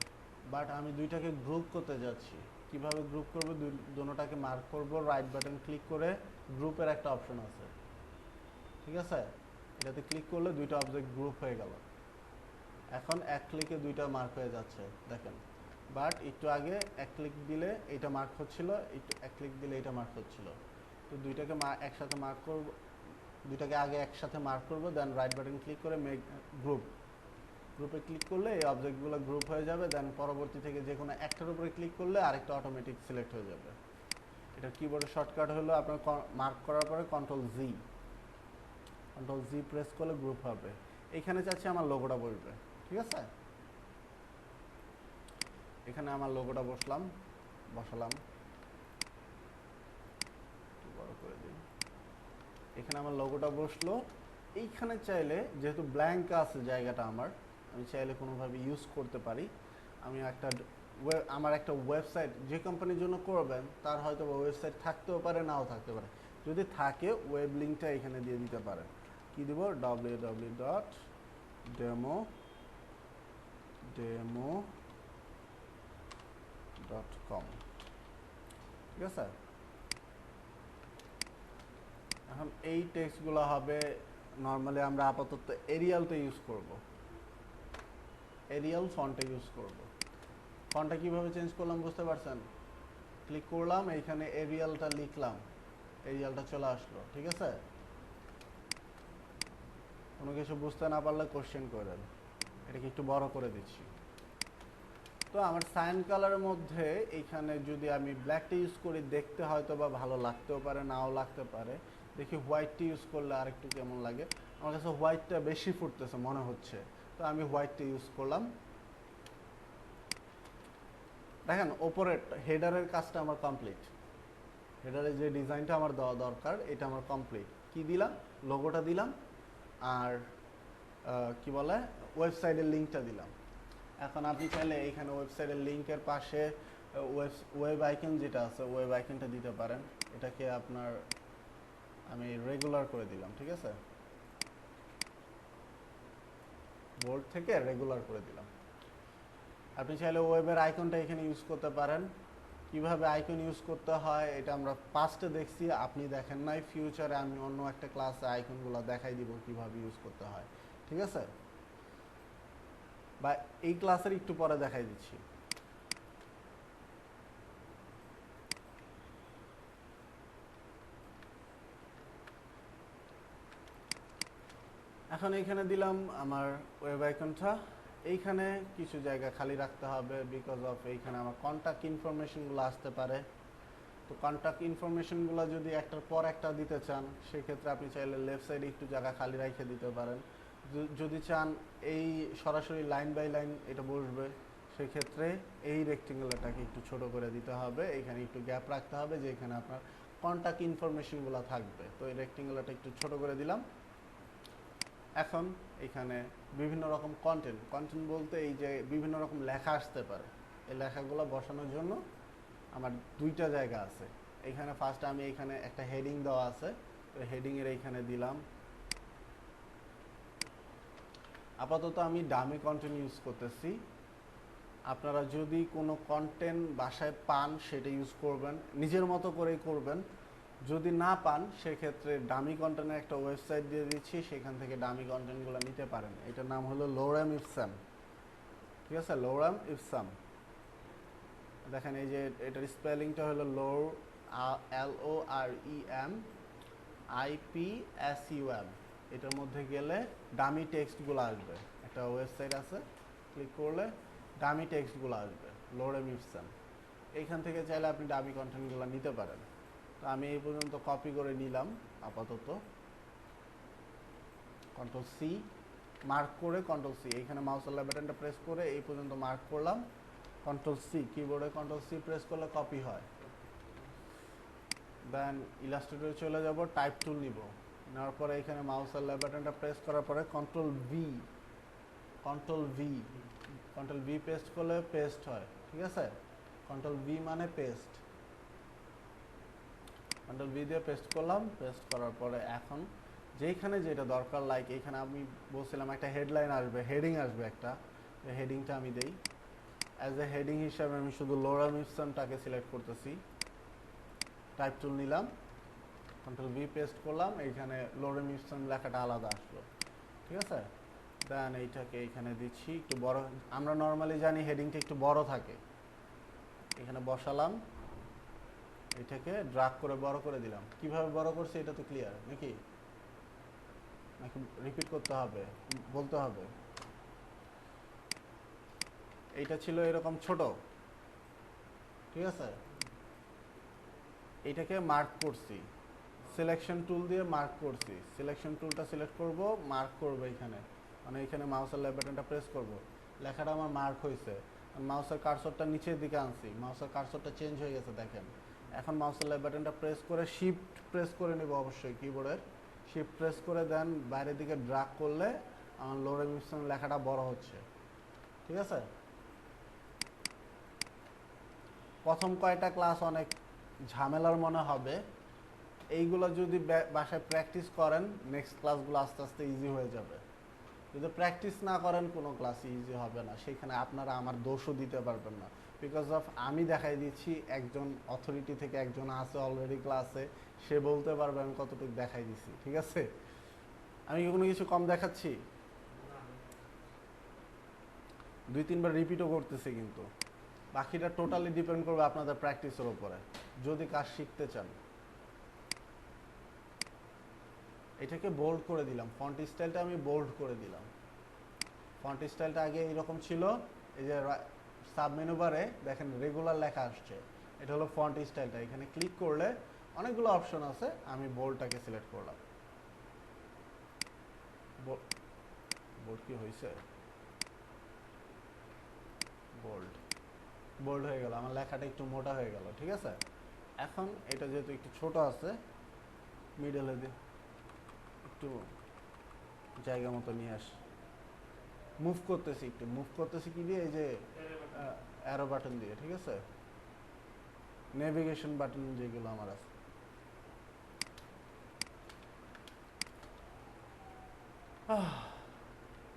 বাট আমি দুইটাকে গ্রুপ করতে যাচ্ছি। কিভাবে গ্রুপ করব? দুটোটাকে মার্ক করব, রাইট বাটন ক্লিক করে গ্রুপের একটা অপশন আছে, ঠিক আছে? এটাতে ক্লিক করলে দুইটা অবজেক্ট গ্রুপ হয়ে গেল। এখন এক ক্লিকে দুইটা মার্ক হয়ে যাচ্ছে, দেখেন। বাট একটু আগে এক ক্লিক দিলে এইটা মার্ক হচ্ছিল, একটু এক ক্লিক দিলে এটা মার্ক হচ্ছিল। তো দুইটাকে একসাথে মার্ক করব, দুইটাকে আগে একসাথে মার্ক করব, দেন রাইট বাটন ক্লিক করে মেক গ্রুপ, গ্রুপে ক্লিক করলে এই অবজেক্টগুলো গ্রুপ হয়ে যাবে। দেন পরবর্তী থেকে যে কোনো একটার উপরে ক্লিক করলে আরেকটা অটোমেটিক সিলেক্ট হয়ে যাবে। এটা কিবোর্ডের শর্টকাট হলো আপনার মার্ক করার পরে কন্ট্রোল জি প্রেস করলে গ্রুপ হবে। এখানে চাচ্ছি আমার লোগোটা বসবে, ঠিক আছে? এখানে আমার লোগোটা বসালাম, বড় করে দিই। এখানে আমার লোগোটা বসলো। এইখানে চাইলে যেহেতু ব্ল্যাঙ্ক আছে জায়গাটা আমার, আমি চাইলে কোনোভাবে ইউজ করতে পারি। আমি আমার একটা ওয়েবসাইট, যে কোম্পানির জন্য করবেন তার হয়তো ওয়েবসাইট থাকতেও পারে, নাও থাকতে পারে। যদি থাকে ওয়েব লিঙ্কটা এখানে দিয়ে দিতে পারেন। কি দিব? www.demo.com, ঠিক আছে? এখন এই টেক্সটগুলো হবে, নর্মালি আমরা আপাতত এরিয়ালটা ইউজ করব, এরিয়াল ফন্টে ইউজ করব। ফন্টটা কিভাবে চেঞ্জ করলাম বুঝতে পারছেন? ক্লিক করলাম, এইখানে এরিয়ালটা লিখলাম, এরিয়ালটা চলে আসলো, ঠিক আছে? কোনো কিছু বুঝতে না পারলে কোশ্চেন করেন। এটাকে একটু বড় করে দিচ্ছি। তো আমার সাইন কালারের মধ্যে এইখানে যদি আমি ব্ল্যাকটা ইউজ করি দেখতে হয়তো বা ভালো লাগতেও পারে, নাও লাগতে পারে। দেখি হোয়াইটটা ইউজ করলে আরেকটু কেমন লাগে। আমার কাছে হোয়াইটটা বেশি ফুটতেছে মনে হচ্ছে, তো আমি হোয়াইটটা ইউজ করলাম। দেখেন ওপরের হেডারের কাজটা আমার কমপ্লিট, হেডারের যে ডিজাইনটা আমার দেওয়া দরকার এটা আমার কমপ্লিট। কি দিলাম? লোগোটা দিলাম, আর কি বলে ওয়েবসাইটের লিঙ্কটা দিলাম। এখন আপনি চাইলে এইখানে ওয়েবসাইটের লিঙ্কের পাশে ওয়েব আইকন যেটা আছে ওয়েব আইকনটা দিতে পারেন। এটাকে আপনার আমি রেগুলার করে দিলাম, ঠিক আছে, বোল্ড থেকে রেগুলার করে দিলাম। আপনি চাইলে ওয়েবের আইকনটা এখানে ইউজ করতে পারেন। কিভাবে আইকন ইউজ করতে হয় এটা আমরা পাস্টে দেখছি, আপনি দেখেন নাই। ফিউচারে আমি অন্য একটা ক্লাসে আইকনগুলো দেখাই দিব কিভাবে ইউজ করতে হয়, ঠিক আছে, বা এই ক্লাসের একটু পরে দেখাই দিচ্ছি। এখন এইখানে দিলাম আমার ওয়েব আইকনটা। এইখানে কিছু জায়গা খালি রাখতে হবে, বিকজ অফ এইখানে আমার কন্ট্যাক্ট ইনফরমেশনগুলো আসতে পারে। তো কন্ট্যাক্ট ইনফরমেশনগুলো যদি একটার পর একটা দিতে চান সেক্ষেত্রে আপনি চাইলে লেফট সাইডে একটু জায়গা খালি রেখে দিতে পারেন। যদি চান এই সরাসরি লাইন বাই লাইন এটা বসবে, সেক্ষেত্রে এই রেক্টেঙ্গুলারটাকে একটু ছোট করে দিতে হবে, এখানে একটু গ্যাপ রাখতে হবে যে এখানে আপনার কন্ট্যাক্ট ইনফরমেশনগুলো থাকবে। তো এই রেক্টেঙ্গুলারটা একটু ছোট করে দিলাম। এখন এখানে বিভিন্ন রকম কন্টেন্ট বলতে এই যে বিভিন্ন রকম লেখা আসতে পারে, এই লেখাগুলো বসানোর জন্য আমার দুইটা জায়গা আছে। এখানে ফার্স্ট আমি এখানে একটা হেডিং দেওয়া আছে, তো হেডিংয়ের এইখানে দিলাম। আপাতত আমি ডামি কন্টেন্ট ইউজ করতেছি। আপনারা যদি কোনো কন্টেন্ট বাসায় পান সেটা ইউজ করবেন, নিজের মতো করেই করবেন। যদি না পান সেক্ষেত্রে ডামি কন্টেন্টের একটা ওয়েবসাইট দিয়ে দিচ্ছি, সেখান থেকে ডামি কন্টেন্টগুলো নিতে পারেন। এটার নাম হলো লোরাম ইপসাম, ঠিক আছে, লোরাম ইপসাম। দেখেন এই যে এটার স্পেলিংটা হলো LOREM এটার মধ্যে গেলে ডামি টেক্সটগুলো আসবে। একটা ওয়েবসাইট আছে, ক্লিক করলে ডামি টেক্সটগুলো আসবে, লোরেম ইপসাম। এইখান থেকে চাইলে আপনি ডামি কন্টেন্টগুলো নিতে পারেন। তো আমি এই পর্যন্ত কপি করে নিলাম আপাতত। কন্ট্রোল সি মার্ক করে, কন্ট্রোল সি এইখানে মাউসের লেফট বাটনটা প্রেস করে এই পর্যন্ত মার্ক করলাম। কন্ট্রোল সি কিবোর্ডে কন্ট্রোল সি প্রেস করলে কপি হয়। দেন ইলাস্ট্রেটরে চলে যাব, টাইপ টুল নিব, নেওয়ার পরে এখানে মাউসের লেফট বাটনটা প্রেস করার পরে কন্ট্রোল ভি পেস্ট করলে পেস্ট হয়, ঠিক আছে, কন্ট্রোল ভি মানে পেস্ট। কন্ট্রোল ভি দিয়ে পেস্ট করলাম। পেস্ট করার পরে এখন যেইখানে যেটা দরকার, লাইক এইখানে আমি বলছিলাম একটা হেডলাইন আসবে, হেডিং আসবে একটা, হেডিংটা আমি দেই। অ্যাজ এ হেডিং হিসাবে আমি শুধু লোরাম ইপসামটাকে সিলেক্ট করতেছি। টাইপ টুল নিলাম, কন্ট্রোল ভি পেস্ট করলাম, এইখানে লোরাম ইপসাম লেখাটা আলাদা আসলো, ঠিক আছে। দেন এইটাকে এইখানে দিচ্ছি একটু বড়। আমরা নর্মালি জানি হেডিংটা একটু বড় থাকে, এখানে বসালাম, এটাকে ড্রাগ করে বড় করে দিলাম। কিভাবে বড় করছি এটা তো ক্লিয়ার নাকি রিপিট করতে হবে, বলতে হবে? এইটা ছিল এরকম ছোট, ঠিক আছে, এইটাকে মার্ক করছি, সিলেকশন টুল দিয়ে মার্ক করছি। সিলেকশন টুলটা সিলেক্ট করব, মার্ক করব এইখানে, মানে এইখানে মাউসের লেফট বাটনটা প্রেস করব, লেখাটা আমার মার্ক হয়েছে। মাউসের কার্সরটা নিচের দিকে আনছি, মাউসের কার্সরটা চেঞ্জ হয়ে গেছে দেখেন। এখন মাউসের লেফট বাটনটা প্রেস করে শিফট প্রেস করে নেব, অবশ্যই কিবোর্ডের শিফট প্রেস করে দেন বাইরের দিকে ড্রাগ করলে আমার লোরেম ইপসাম লেখাটা বড় হচ্ছে, ঠিক আছে। প্রথম কয়টা ক্লাস অনেক ঝামেলার মনে হবে, এইগুলো যদি বাসায় প্র্যাকটিস করেন নেক্সট ক্লাসগুলো আস্তে আস্তে ইজি হয়ে যাবে। যদি প্র্যাকটিস না করেন কোনো ক্লাসই ইজি হবে না, সেখানে আপনারা আমার দোষও দিতে পারবেন না, বিকজ অফ আমি দেখাই দিচ্ছি, একজন অথরিটি থেকে একজন আছে অলরেডি ক্লাসে, সে বলতে পারবে আমি কতটুকু দেখাই দিছি, ঠিক আছে। আমি কি কোনো কিছু কম দেখাচ্ছি? 2-3 বার রিপিটও করতেছি, কিন্তু বাকিটা টোটালি ডিপেন্ড করবে আপনাদের প্র্যাকটিসের উপরে যদি কাজ শিখতে চান। এটাকে বোল্ড করে দিলাম, ফন্ট স্টাইলটা আমি বোল্ড করে দিলাম। ফন্ট স্টাইলটা আগে এইরকম ছিল, এই যে সাব মেনু বারে দেখেন রেগুলার লেখা আসছে, এটা হলো ফন্ট স্টাইলটা। এখানে ক্লিক করলে অনেকগুলো অপশন আছে, আমি বোল্ডটাকে সিলেক্ট করলাম। বোল্ড কি হয়েছে? বোল্ড বোল্ড হয়ে গেল, আমার লেখাটা একটু মোটা হয়ে গেল। ঠিক আছে, এখন এটা যেহেতু একটু ছোট আছে, মিডলে দিয়ে একটু জায়গা মতো নিয়ে আস। মুভ করতেছি কি দিয়ে? এই যে অ্যারো বাটন দিয়ে। ঠিক আছে, নেভিগেশন বাটন যেগুলো আমার আছে।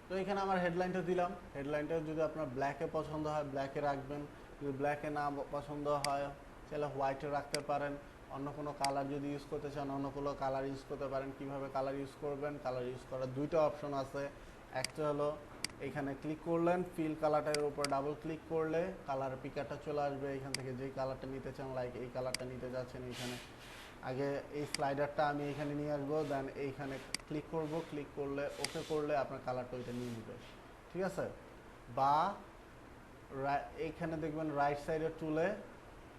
তো এখানে আমার হেডলাইনটা দিলাম। হেডলাইনটা যদি আপনার ব্ল্যাকে পছন্দ হয় ব্ল্যাকে রাখবেন, যদি ব্ল্যাকে না পছন্দ হয় তাহলে হোয়াইটে রাখতে পারেন। অন্য কোনো কালার যদি ইউজ করতে চান অন্য কোনো কালার ইউজ করতে পারেন। কিভাবে কালার ইউজ করবেন? কালার ইউজ করার দুইটা অপশন আছে। একটা হলো এখানে ক্লিক করলেন, ফিল কালারটার উপর ডাবল ক্লিক করলে কালার পিকারটা চলে আসবে। এখান থেকে যেই কালারটা নিতে চান, লাইক এই কালারটা নিতে যাচ্ছেন, এইখানে আগে এই স্লাইডারটা আমি এখানে নিয়ে আসবো, দেন এইখানে ক্লিক করব, ক্লিক করলে ওকে করলে আপনার কালারটা ওইটা নিয়ে নেবে। ঠিক আছে, বা এইখানে দেখবেন রাইট সাইডের টুলে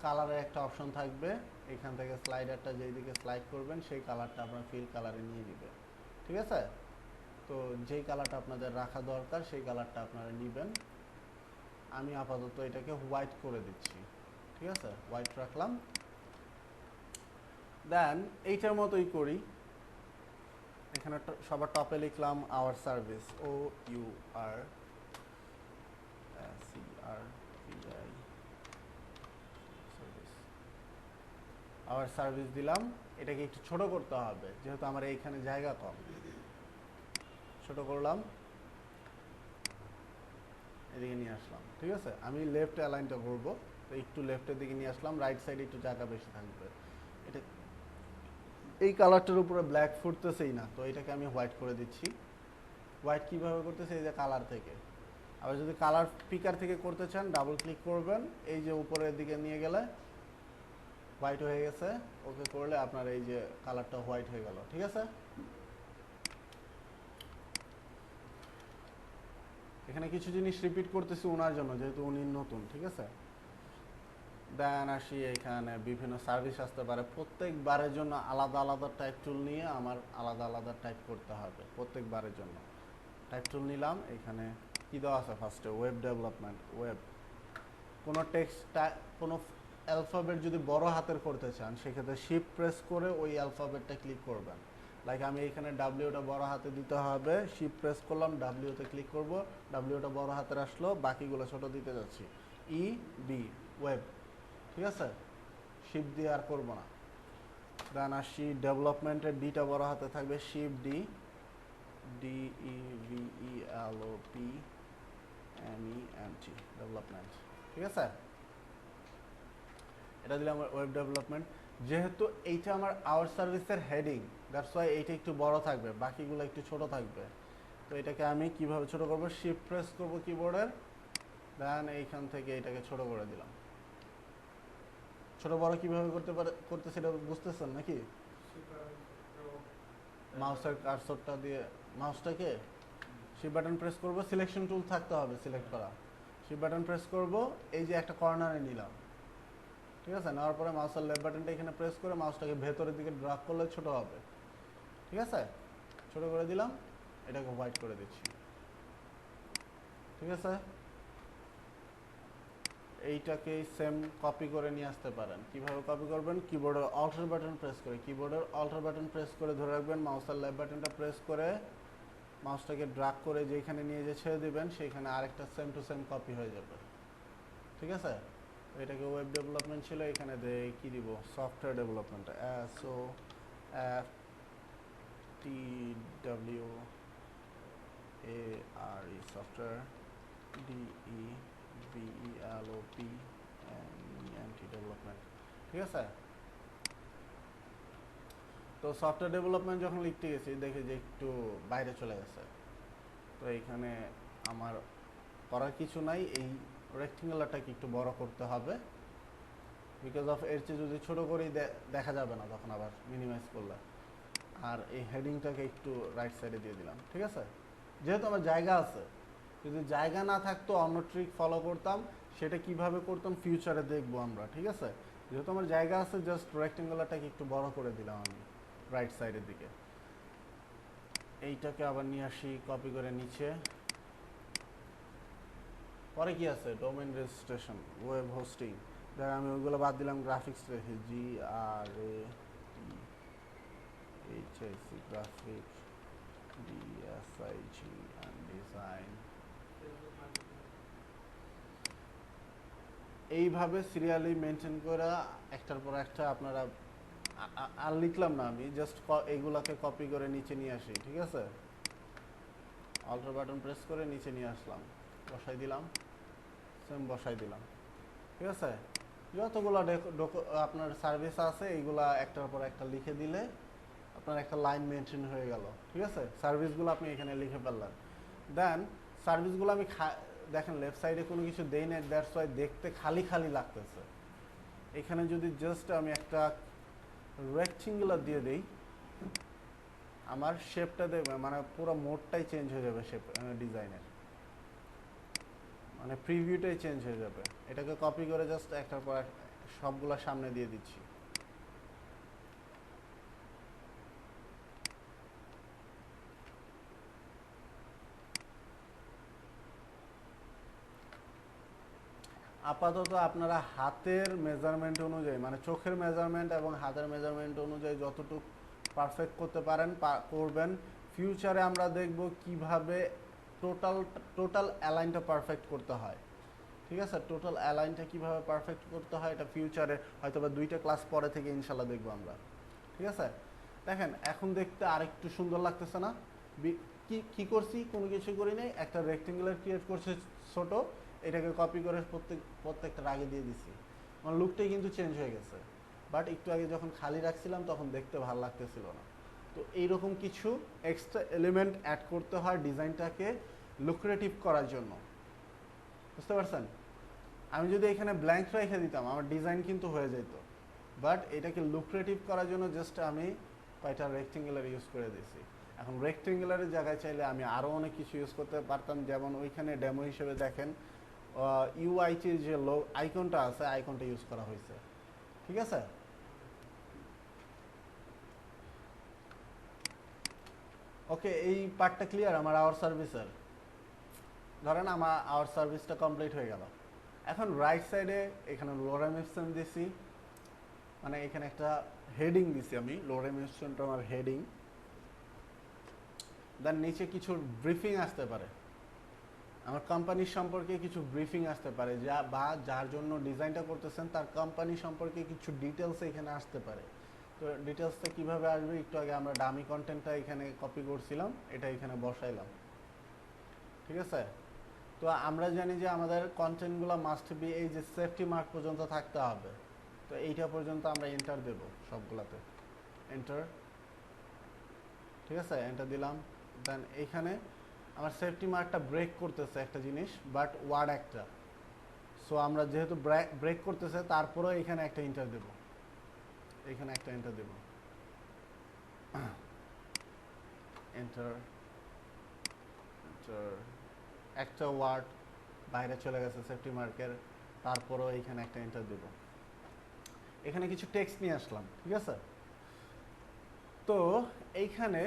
কালারের একটা অপশন থাকবে, এখান থেকে স্লাইডারটা যেই দিকে স্লাইড করবেন সেই কালারটা আপনার ফিল কালারে নিয়ে নেবে। ঠিক আছে, তো যেই কালারটা আপনাদের রাখা দরকার সেই কালারটা আপনারা নেবেন। আমি আপাতত এটাকে হোয়াইট করে দিচ্ছি। ঠিক আছে, হোয়াইট রাখলাম। দেন এইটার মতোই করি, এখানে সবার টপে লিখলাম our service, OURCRVI our service দিলাম। এটাকে একটু ছোট করতে হবে যেহেতু আমার এইখানে জায়গা কম, ছোট করলাম, এদিকে নিয়ে আসলাম। ঠিক আছে, আমি লেফট অ্যালাইনটা করবো, তো একটু লেফটের দিকে নিয়ে আসলাম, রাইট সাইডে একটু জায়গা বেশি থাকবে। এটা এই কালারটার উপরে ব্ল্যাক ফুটতেছেই না, তো এটাকে আমি হোয়াইট করে দিচ্ছি। হোয়াইট কীভাবে করতেছে? এই যে কালার থেকে। আবার যদি কালার পিকার থেকে করতে চান ডাবল ক্লিক করবেন, এই যে উপরের দিকে নিয়ে গেলে হোয়াইট হয়ে গেছে, ওকে করলে আপনার এই যে কালারটা হোয়াইট হয়ে গেল। ঠিক আছে, এখানে কিছু জিনিস রিপিট করতেছি ওনার জন্য যেহেতু উনি নতুন। ঠিক আছে, দেন আসি এখানে বিভিন্ন সার্ভিস আসতে পারে, প্রত্যেকবারের জন্য আলাদা আলাদা টাইপ টুল নিয়ে আমার আলাদা আলাদা টাইপ করতে হবে প্রত্যেকবারের জন্য। টাইপ টুল নিলাম, এখানে কি দেওয়া আছে? ফার্স্টে ওয়েব ডেভেলপমেন্ট, ওয়েব। কোনো টেক্সট, কোনো অ্যালফাবেট যদি বড় হাতের করতে চান সেক্ষেত্রে শিফট প্রেস করে ওই অ্যালফাবেটটা ক্লিক করবেন। লাইক আমি এখানে ডাব্লিউটা বড় হাতে দিতে হবে, শিফট প্রেস করলাম, ডাব্লিউতে ক্লিক করব, ডাব্লিউটা বড় হাতের আসলো, বাকিগুলো ছোট দিতে যাচ্ছি, EB ওয়েব। ঠিক আছে, শিফট দিয়ে আর করবো না। দেন আসি ডেভেলপমেন্টের ডিটা বড় হাতে থাকবে, শিফট DEVELOPMENT ডেভেলপমেন্ট। ঠিক আছে, এটা দিলাম ওয়েব ডেভেলপমেন্ট। যেহেতু এইটা আমার আওয়ার সার্ভিসের হেডিং, দ্যাটস ওয়াই এইটা একটু বড় থাকবে, বাকিগুলো একটু ছোট থাকবে। তো এটাকে আমি কিভাবে ছোট করব? শিফট প্রেস করব কিবোর্ডের, দেন এইখান থেকে এটাকে ছোট করে দিলাম। ছোট বড় কিভাবে করতে সেটা বুঝতেছেন নাকি? মাউসের কার্সরটা দিয়ে মাউসটাকে শিফট বাটন প্রেস করব, সিলেকশন টুল থাকতে হবে সিলেক্ট করা, শিফট বাটন প্রেস করব, এই যে একটা কর্নারে নিলাম। ঠিক আছে, নেওয়ার পরে মাউসের লেফট বাটনটা এখানে প্রেস করে মাউসটাকে ভেতরের দিকে ড্রাগ করলে ছোট হবে। ঠিক আছে, ছোট করে দিলাম, এটাকে হোয়াইট করে দিচ্ছি। ঠিক আছে, এইটাকে সেম কপি করে নিয়ে আসতে পারেন। কিভাবে কপি করবেন? কিবোর্ডের অল্টার বাটন প্রেস করে, কিবোর্ডের অল্টার বাটন প্রেস করে ধরে রাখবেন, মাউসের লেফট বাটনটা প্রেস করে মাউসটাকে ড্রাগ করে যেখানে নিয়ে যে ছেড়ে দিবেন সেইখানে আরেকটা সেম টু সেম কপি হয়ে যাবে। ঠিক আছে, এটাকে ওয়েব ডেভেলপমেন্ট ছিল, এখানে কি দিব? Software development, SOFTWARE, software, DEVELOPMENT development. ঠিক আছে, তো সফটওয়্যার ডেভেলপমেন্ট যখন লিখতে গেছি দেখি যে একটু বাইরে চলে গেছে, তো এইখানে আমার করার কিছু নাই, এই রেক্টেঙ্গুলারটাকে একটু বড় করতে হবে, বিকজ অফ এর চেয়ে যদি ছোটো করেই দেখা যাবে না তখন আবার মিনিমাইজ করলে। আর এই হেডিংটাকে একটু রাইট সাইডে দিয়ে দিলাম। ঠিক আছে, যেহেতু আমার জায়গা আছে, যদি জায়গা না থাকতো অন্য ট্রিক ফলো করতাম, সেটা কিভাবে করতাম ফিউচারে দেখবো আমরা, ঠিক আছে? যেহেতু আমার জায়গা আছে, জাস্ট রেক্টেঙ্গুলারটাকে একটু বড় করে দিলাম আমি রাইট সাইডের দিকে। এইটাকে আবার নিয়ে আসি কপি করে নিচে। পরে কি আছে? Domain registration, web hosting. দেখ আমি ওইগুলো বাদ দিলাম, গ্রাফিক্স রেখে GRAHIC graphic DSIG and design. এইভাবে সিরিয়ালি মেনটেন করে একটার পর একটা আপনারা আর লিখলাম না আমি, জাস্ট এইগুলাকে কপি করে নিচে নিয়ে আসি, ঠিক আছে? অল্টার বাটন প্রেস করে নিচে নিয়ে আসলাম, বসাই দিলাম, সেম বসাই দিলাম, ঠিক আছে? যতগুলো আপনার সার্ভিস আছে এইগুলা একটার পর একটা লিখে দিলে আপনার একটা লাইন মেনটেন হয়ে গেল, ঠিক আছে? সার্ভিসগুলো আপনি এখানে লিখে ফেললেন। দেন সার্ভিসগুলো আমি দেখেন লেফট সাইডে কোনো কিছু দেই না, দ্যাটস ওয়াই দেখতে খালি খালি লাগতেছে। এখানে যদি জাস্ট আমি একটা রেক্টেঙ্গুলার দিয়ে দেই, আমার শেপটা দেবে মানে পুরো মোডটাই চেঞ্জ হয়ে যাবে, শেপ ডিজাইনের মানে প্রিভিউটাই চেঞ্জ হয়ে যাবে। এটাকে কপি করে জাস্ট একটার পর সবগুলো সামনে দিয়ে দিচ্ছি। আপাতত আপনারা হাতের মেজারমেন্ট অনুযায়ী মানে চোখের মেজারমেন্ট এবং হাতের মেজারমেন্ট অনুযায়ী যতটুকু পারফেক্ট করতে পারেন করবেন। ফিউচারে আমরা দেখব কিভাবে টোটাল অ্যালাইনটা পারফেক্ট করতে হয়, ঠিক আছে? টোটাল অ্যালাইনটা কিভাবে পারফেক্ট করতে হয় এটা ফিউচারে হয়তো বা 2টা ক্লাস পরে থেকে ইনশাল্লাহ দেখবো আমরা, ঠিক আছে? দেখেন এখন দেখতে আরেকটু সুন্দর লাগতেছে না? কি করছি? কোনো কিছু করি নাই, একটা রেক্টেঙ্গুলার ক্রিয়েট করছে ছোট, এটাকে কপি করে প্রত্যেকটার আগে দিয়ে দিছি, আমার লুকটাই কিন্তু চেঞ্জ হয়ে গেছে। বাট একটু আগে যখন খালি রাখছিলাম তখন দেখতে ভালো লাগতেছিল না। তো এইরকম কিছু এক্সট্রা এলিমেন্ট অ্যাড করতে হয় ডিজাইনটাকে লুক্রেটিভ করার জন্য, বুঝতে পারছেন? আমি যদি এখানে ব্ল্যাঙ্ক রেখে দিতাম আমার ডিজাইন কিন্তু হয়ে যেত, বাট এটাকে লুক্রেটিভ করার জন্য জাস্ট আমি কয়টা রেক্টেঙ্গুলার ইউজ করে দিয়েছি। এখন রেক্টেঙ্গুলারের জায়গায় চাইলে আমি আরও অনেক কিছু ইউজ করতে পারতাম, যেমন ওইখানে ডেমো হিসেবে দেখেন ইউআইটির যে আইকনটা আছে আইকনটা ইউজ করা হয়েছে, ঠিক আছে? ওকে, এই পার্টটা ক্লিয়ার আমার আওয়ার সার্ভিসের। ধরেন আমার আওয়ার সার্ভিসটা কমপ্লিট হয়ে গেল। এখন রাইট সাইডে এখানে লোরেম এপসন দিছি, মানে এখানে একটা হেডিং দিছি আমি, লোরেম এপসনটা আমার হেডিং। দেন নিচে কিছু ব্রিফিং আসতে পারে, আমার কোম্পানির সম্পর্কে কিছু ব্রিফিং আসতে পারে, যার জন্য ডিজাইনটা করতেছেন তার কোম্পানি সম্পর্কে কিছু ডিটেলস এখানে আসতে পারে। তো ডিটেলসটা কিভাবে আসবে? একটু আগে আমরা ডামি কন্টেন্টটা এখানে কপি করছিলাম, এটা এখানে বসাইলাম, ঠিক আছে? তো আমরা জানি যে আমাদের কন্টেন্টগুলো মাস্ট বি এই যে সেফটি মার্ক পর্যন্ত থাকতে হবে, তো এইটা পর্যন্ত আমরা এন্টার দেব সবগুলাতে, এন্টার, ঠিক আছে? এন্টার দিলাম। দেন এইখানে আমার সেফটি মার্কটা ব্রেক করতেছে একটা জিনিস, বাট ওয়ার্ড একটা, সো আমরা যেহেতু ব্রেক করতেছে তারপরেও এখানে একটা এন্টার দেব, এখানে একটা এন্টার দেব, এন্টার, এন্টার, একটা ওয়ার্ড বাইরে চলে গেছে সেফটি মার্কের, তারপরেও এইখানে একটা এন্টার দেব। এখানে কিছু টেক্সট নিয়ে আসলাম, ঠিক আছে? তো এইখানে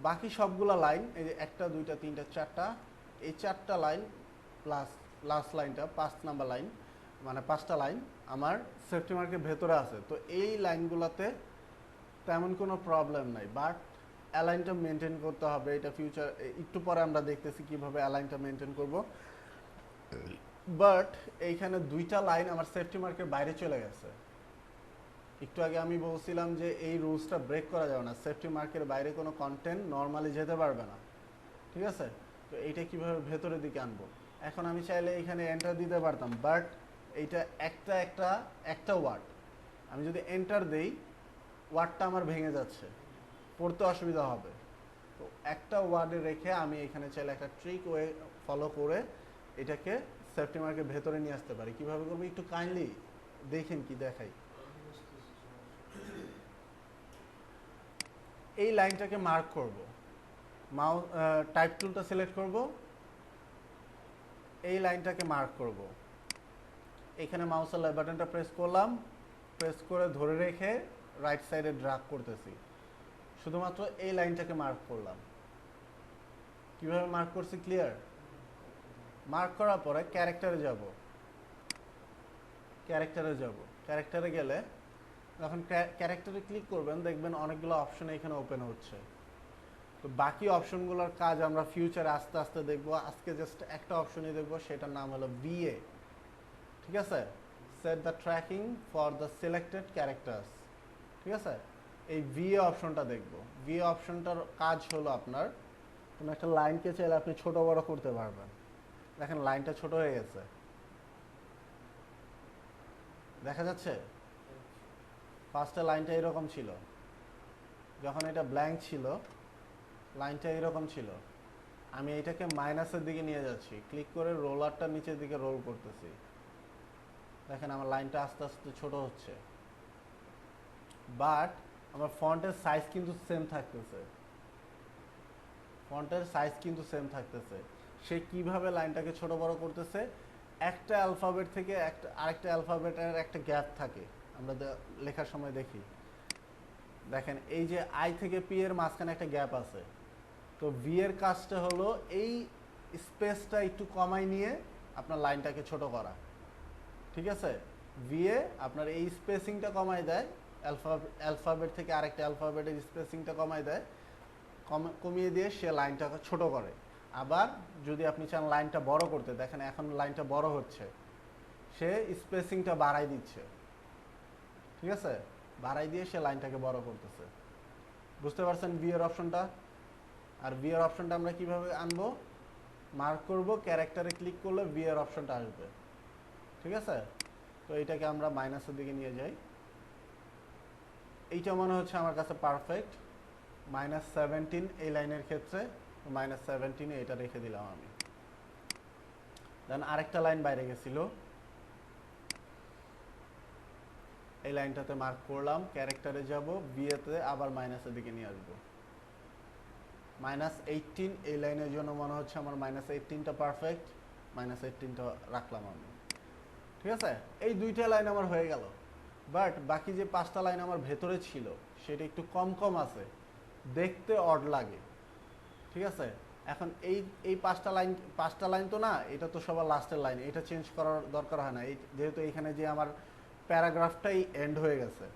বাকি সবগুলা লাইন, এই যে 1টা 2টা 3টা 4টা, এই 4টা লাইন প্লাস লাস্ট লাইনটা 5 নাম্বার লাইন, মানে 5টা লাইন আমার সেফটি মার্কের ভেতরে আছে। তো এই লাইনগুলোতে তেমন কোনো প্রবলেম নাই, বাট অ্যালাইনটা মেনটেন করতে হবে। এটা ফিউচার একটু পরে আমরা দেখতেছি কিভাবে অ্যালাইনটা মেনটেন করব। বাট এইখানে 2টা লাইন আমার সেফটি মার্কের বাইরে চলে গেছে। একটু আগে আমি বলছিলাম যে এই রুলসটা ব্রেক করা যাবে না, সেফটি মার্কের বাইরে কোনো কন্টেন্ট নর্মালি যেতে পারবে না, ঠিক আছে? তো এইটা কিভাবে ভেতরের দিকে আনবো? এখন আমি চাইলে এখানে এন্টার দিতে পারতাম, বাট এইটা একটা ওয়ার্ড, আমি যদি এন্টার দেই ওয়ার্ডটা আমার ভেঙে যাচ্ছে, পড়তে অসুবিধা হবে। তো একটা ওয়ার্ডে রেখে আমি এখানে চাইলে একটা ট্রিক ওয়ে ফলো করে এটাকে সেফটি মার্কের ভেতরে নিয়ে আসতে পারি। কিভাবে করবো একটু কাইন্ডলি দেখেন, কি দেখাই। এই লাইনটাকে মার্ক করব, মাউস টাইপ টুলটা সিলেক্ট করব, এই লাইনটাকে মার্ক করব, এখানে মাউসের লেফট বাটনটা প্রেস করলাম, প্রেস করে ধরে রেখে রাইট সাইডে ড্রাগ করতেছি, শুধুমাত্র এই লাইনটাকে মার্ক করলাম। কিভাবে মার্ক করছি ক্লিয়ার? মার্ক করার পরে ক্যারেক্টারে যাব, ক্যারেক্টারে গেলে যখন ক্যারেক্টারে ক্লিক করবেন দেখবেন অনেকগুলো অপশন এখানে ওপেন হচ্ছে। তো বাকি অপশনগুলোর কাজ আমরা ফিউচারে আস্তে আস্তে দেখব। আজকে জাস্ট একটা অপশনই দেখব, সেটার নাম হলো VA। ঠিক আছে, set the tracking for the selected characters. ঠিক আছে, এই VA অপশনটা দেখব। VA অপশনটার কাজ হলো আপনার কোনো একটা লাইনকে চাইলে আপনি ছোট বড় করতে পারবেন। দেখেন লাইনটা ছোট হয়ে গেছে, দেখা যাচ্ছে? ফার্স্টে লাইনটা এরকম ছিল, যখন এটা ব্ল্যাঙ্ক ছিল লাইনটা এরকম ছিল। আমি এটাকে মাইনাসের দিকে নিয়ে যাচ্ছি, ক্লিক করে রোলারটা নিচের দিকে রোল করতেছি, দেখেন আমার লাইনটা আস্তে আস্তে ছোট হচ্ছে। বাট আমার ফন্টের সাইজ কিন্তু সেম থাকতেছে, সে কিভাবে লাইনটাকে ছোট বড় করতেছে? একটা অ্যালফাবেট থেকে আরেকটা অ্যালফাবেটের একটা গ্যাপ থাকে, আমরা লেখার সময় দেখি। দেখেন এই যে আই থেকে পি এর মাঝখানে একটা গ্যাপ আছে, তো ভি এর কাজটা হলো এই স্পেসটা একটু কমাই নিয়ে আপনার লাইনটাকে ছোট করা। ঠিক আছে, ভি এ আপনার এই স্পেসিংটা কমাই দেয়, অ্যালফাবেট থেকে আরেকটা অ্যালফাবেটের স্পেসিংটা কমাই দেয়, কমিয়ে দিয়ে সে লাইনটাকে ছোট করে। আবার যদি আপনি চান লাইনটা বড় করতে, দেখেন এখন লাইনটা বড় হচ্ছে, সে স্পেসিংটা বাড়াই দিচ্ছে। ঠিক আছে, বাড়াই দিয়ে সে লাইনটাকে বড় করতেছে। বুঝতে পারছেন ভি এর অপশনটা? আর ভি এর অপশনটা আমরা কিভাবে আনবো? মার্ক করব, ক্যারেক্টারে ক্লিক করলে ভি এর অপশনটা আসবে। ঠিক আছে, তো এইটাকে আমরা মাইনাসের দিকে নিয়ে যাই। এইটা মনে হচ্ছে আমার কাছে পারফেক্ট। -17 এই লাইনের ক্ষেত্রে -17 এটা রেখে দিলাম আমি। দেন আরেকটা লাইন বাইরে গেছিল, এই লাইনটাতে মার্ক করলাম, ক্যারেক্টারে যাব, বিয়েতে আবার মাইনাসের দিকে নিয়ে আসবো। -18 এই লাইনের জন্য মনে হচ্ছে আমার -18টা পারফেক্ট, -18টা রাখলাম আমি। ঠিক আছে, এই দুইটা লাইন আমার হয়ে গেল। বাট বাকি যে 5টা লাইন আমার ভেতরে ছিল সেটা একটু কম কম আছে, দেখতে অড লাগে। ঠিক আছে, এখন এই 5টা লাইন তো না, এটা তো সবার লাস্টের লাইন, এটা চেঞ্জ করার দরকার হয় না। যেহেতু এখানে যে আমার প্যারাগ্রাফটাই এন্ড হয়ে গেছে,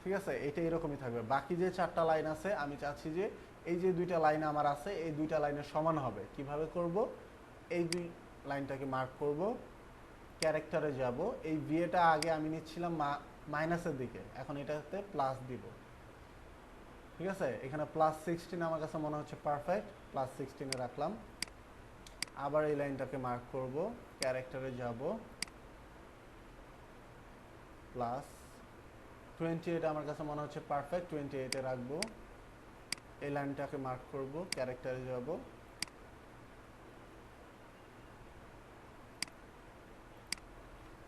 ঠিক আছে, এটা এরকমই থাকবে। বাকি যে 4টা লাইন আছে আমি চাচ্ছি যে এই যে 2টা লাইন আমার আছে এই 2টা লাইনের সমান হবে। কিভাবে করব? এই 2 লাইনটাকে মার্ক করব, ক্যারেক্টারে যাব, এই ভিএটা আগে আমি নিচ্ছিলাম মাইনাসের দিকে, এখন এটাতে প্লাস দিব। ঠিক আছে, এখানে +16 আমার কাছে মনে হচ্ছে পারফেক্ট, +16 রাখলাম। আবার এই লাইনটাকে মার্ক করব, ক্যারেক্টারে যাব, +28 আমার কাছে মনে হচ্ছে পারফেক্ট, 28 রাখবো। এই লাইনটাকে মার্ক করব, ক্যারেক্টারে যাব,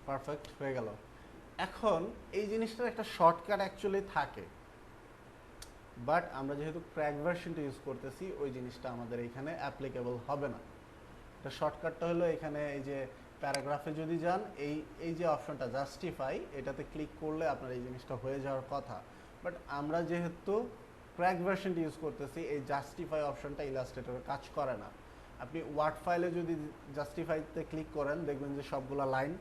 পারফেক্ট হয়ে গেল। এখন এই জিনিসটার একটা শর্টকাট অ্যাকচুয়ালি থাকে, বাট আমরা যেহেতু ক্র্যাক ভার্সনটা ইউজ করতেছি ওই জিনিসটা আমাদের এখানে অ্যাপ্লিকেবল হবে না। এটা শর্টকাটটা হলো এখানে এই যে প্যারাগ্রাফে যদি যান, এই যে অপশনটা জাস্টিফাই, এটাতে ক্লিক করলে আপনার এই জিনিসটা হয়ে যাওয়ার কথা। বাট আমরা যেহেতু ক্র্যাক ভার্সনটা ইউজ করতেছি, এই জাস্টিফাই অপশনটা ইলাস্ট্রেটরে কাজ করে না। আপনি ওয়ার্ড ফাইলে যদি জাস্টিফাইতে ক্লিক করেন দেখবেন যে সবগুলো লাইন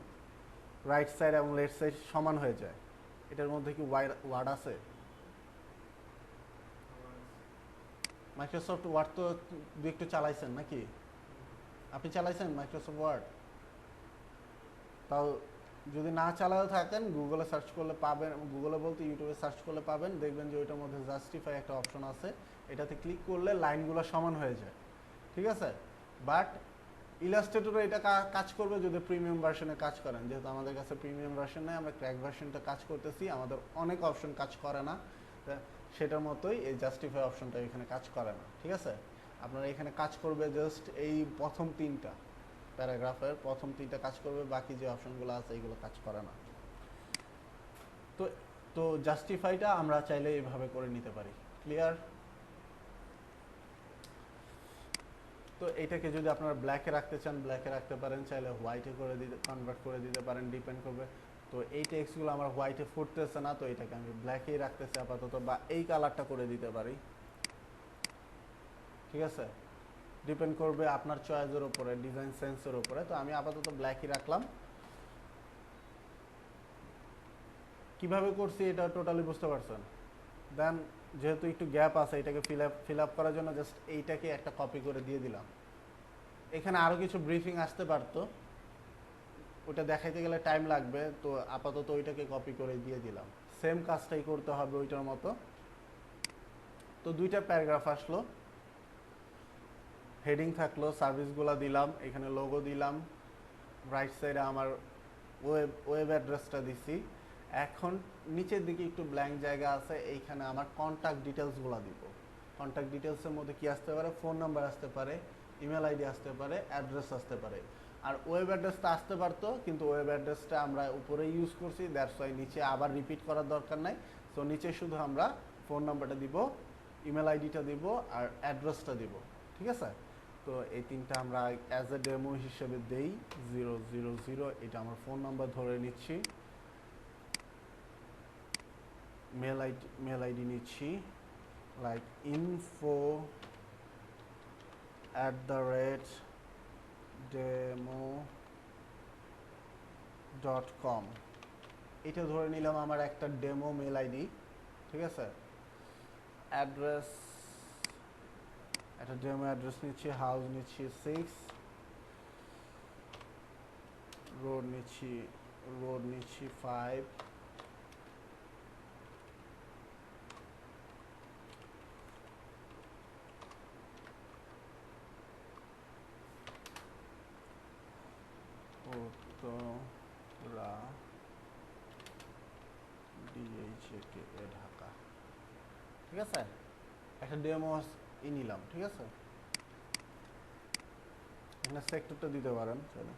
রাইট সাইড এবং লেফট সাইড সমান হয়ে যায়। এটার মধ্যে কি ওয়ার্ড আছে? মাইক্রোসফট ওয়ার্ড তো একটু চালাইছেন নাকি? আপনি চালাইছেন মাইক্রোসফট ওয়ার্ড? তাও যদি না চালাও থাকেন গুগলে সার্চ করলে পাবেন, গুগলে বলতে ইউটিউবে সার্চ করলে পাবেন, দেখবেন যে ওইটার মধ্যে জাস্টিফাই একটা অপশন আছে, এটাতে ক্লিক করলে লাইনগুলো সমান হয়ে যায়। ঠিক আছে, বাট ইলাস্ট্রেটরে এটা কাজ করবে যদি প্রিমিয়াম ভার্সনে কাজ করেন। যেহেতু আমাদের কাছে প্রিমিয়াম ভার্সন নেই, আমরা ক্র্যাক ভার্সনটা কাজ করতেছি, আমাদের অনেক অপশন কাজ করে না, সেটার মতোই এই জাস্টিফাই অপশনটা এখানে কাজ করে না। ঠিক আছে, আপনারা এখানে কাজ করবে জাস্ট এই প্রথম 3টা প্যারাগ্রাফের প্রথম 3টা কাজ করবে, বাকি যে অপশনগুলো আছে এইগুলো কাজ করে না। তো জাস্টিফাইটা আমরা চাইলে এইভাবে করে নিতে পারি। ক্লিয়ার? তো এটাকে যদি আপনারা ব্ল্যাকে রাখতে চান ব্ল্যাকে রাখতে পারেন, চাইলে হোয়াইটে করে দিতে কনভার্ট করে দিতে পারেন, ডিপেন্ড করবে। তো এই টেক্সটগুলো আমার হোয়াইটে ফুটতেছে না, তো এটাকে আমি ব্ল্যাকেই রাখতেছি আপাতত, বা এই কালারটা করে দিতে পারি, ঠিক আছে? ডিপেন্ড করবে আপনার চয়েসের উপরে, ডিজাইন সেন্সের উপরে। তো আমি আপাতত ব্ল্যাকই রাখলাম। কিভাবে করছি এটা টোটালি বুঝতে পারছেন? দেন যেহেতু একটু গ্যাপ আছে, এটাকে ফিল আপ করার জন্য জাস্ট এইটাকে একটা কপি করে দিয়ে দিলাম। এখানে আরও কিছু ব্রিফিং আসতে পারতো, ওটা দেখাইতে গেলে টাইম লাগবে, তো আপাতত ওইটাকে কপি করে দিয়ে দিলাম। সেম কাজটাই করতে হবে ওইটার মতো। তো দুইটা প্যারাগ্রাফ আসলো, হেডিং থাকলো, সার্ভিসগুলো দিলাম, এখানে লোগো দিলাম, রাইট সাইডে আমার ওয়েব অ্যাড্রেসটা দিছি। এখন নিচের দিকে একটু ব্ল্যাঙ্ক জায়গা আছে, এইখানে আমার কন্ট্যাক্ট ডিটেলসগুলো দিব। কন্ট্যাক্ট ডিটেলসের মধ্যে কি আসতে পারে? ফোন নাম্বার আসতে পারে, ইমেল আইডি আসতে পারে, অ্যাড্রেস আসতে পারে। আর ওয়েব অ্যাড্রেসটা আসতে পারতো, কিন্তু ওয়েব অ্যাড্রেসটা আমরা উপরে ইউজ করছি, দ্যাটস ওয়াই নিচে আবার রিপিট করার দরকার নাই। সো নিচে শুধু আমরা ফোন নাম্বারটা দিব, ইমেল আইডিটা দিব, আর অ্যাড্রেসটা দিব, ঠিক আছে? তো এই তিনটা আমরা অ্যাজ এ ডেমো হিসেবে দেই। 000, এটা আমার ফোন নাম্বার ধরে নিচ্ছি। মেল আইডি নিচ্ছি, লাইক info@demo.com, এটা ধরে নিলাম আমার একটা ডেমো মেল আইডি, ঠিক আছে? অ্যাড্রেস, একটা ডেমো অ্যাড্রেস নিচ্ছি, হাউস নিচ্ছি 6, রোড নিচ্ছি 5, উত্তরা DHA ঢাকা, ঠিক আছে? একটা ডেমো নিলাম, ঠিক আছে? এখানে সেক্টরটা দিতে পারেন, চলো।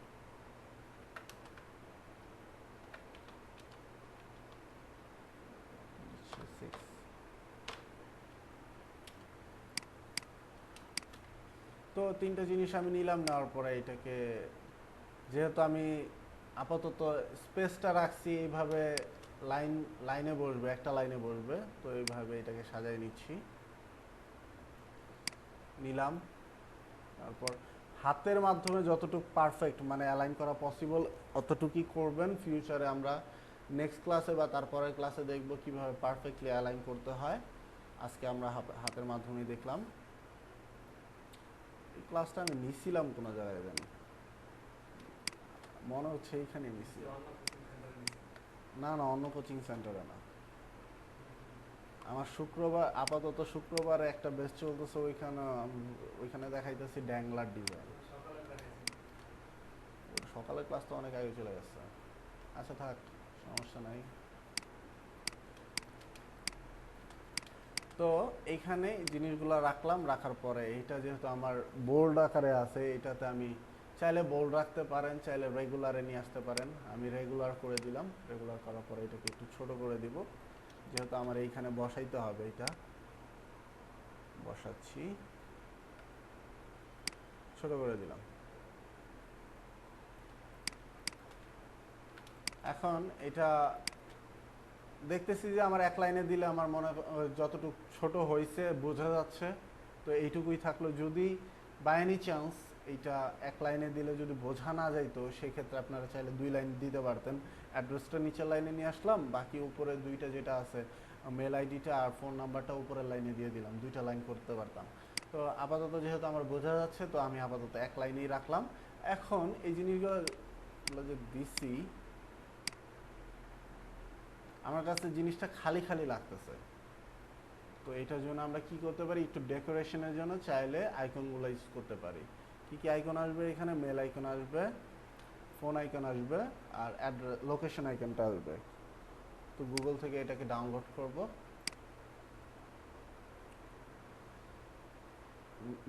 তো তিনটা জিনিস আমি নিলাম, নেওয়ার পরে এটাকে, যেহেতু আমি আপাতত স্পেসটা রাখছি এইভাবে, লাইনে বসবে, একটা লাইনে বসবে, তো এইভাবে এটাকে সাজাই নিলাম। তারপর হাতের মাধ্যমে যতটুকু পারফেক্ট মানে অ্যালাইন করা পসিবল অতটুকুই করবেন। ফিউচারে আমরা নেক্সট ক্লাসে বা তারপরের ক্লাসে দেখব কিভাবে পারফেক্টলি অ্যালাইন করতে হয়। আজকে আমরা হাতের মাধ্যমেই দেখলাম। এই ক্লাসটা আমি নিছিলাম কোনো জায়গায় জানি, মনে হচ্ছে এইখানে নিছি। না, অন্য কোচিং সেন্টারে না। আমার আপাতত শুক্রবারে একটা বেস্ট চলতেছে, ওইখানে দেখাইতেছি ড্যাংলার ডিজাইন। সকালের ক্লাস তো অনেক আগে চলে গেছে। আচ্ছা থাক, সমস্যা নাই। তো এইখানে জিনিসগুলো রাখলাম, রাখার পরে এটা যেহেতু আমার বোল্ড আকারে আছে, এটাতে আমি চাইলে বোল্ড রাখতে পারেন, চাইলে রেগুলারে নিয়ে আসতে পারেন। আমি রেগুলার করে দিলাম। রেগুলার করার পরে এটাকে একটু ছোট করে দিব, যেহেতু আমার এইখানে বসাইতে হবে। এটা বসাচ্ছি, ছোট করে দিলাম। এখন এটা দেখতেছি যে আমার এক লাইনে দিলে আমার মনে যতটুকু ছোট হয়েছে বোঝা যাচ্ছে, তো এইটুকুই থাকলো। যদি বাই এনি চান্স এইটা এক লাইনে দিলে যদি বোঝা না যাইতো, সেক্ষেত্রে আপনারা চাইলে 2 লাইন দিতে পারতেন। অ্যাড্রেসটা নিচের লাইনে নিয়ে আসলাম, বাকি উপরে দুইটা যেটা আছে মেল আইডিটা আর ফোন নাম্বারটা উপরের লাইনে দিয়ে দিলাম, 2টা লাইন করতে পারতাম। তো আপাতত যেহেতু আমার বোঝা যাচ্ছে, তো আমি আপাতত এক লাইনেই রাখলাম। এখন এই জিনিসগুলো যে দিছি, আমার কাছে জিনিসটা খালি খালি লাগতেছে। তো এটার জন্য আমরা কি করতে পারি, একটু ডেকোরেশনের জন্য চাইলে আইকনগুলো ইউজ করতে পারি। কি কি আইকন আসবে এখানে? মেল আইকন আসবে, ফোন আইকন আসবে, আর লোকেশন আইকনটা আসবে। তো গুগল থেকে এটাকে ডাউনলোড করব।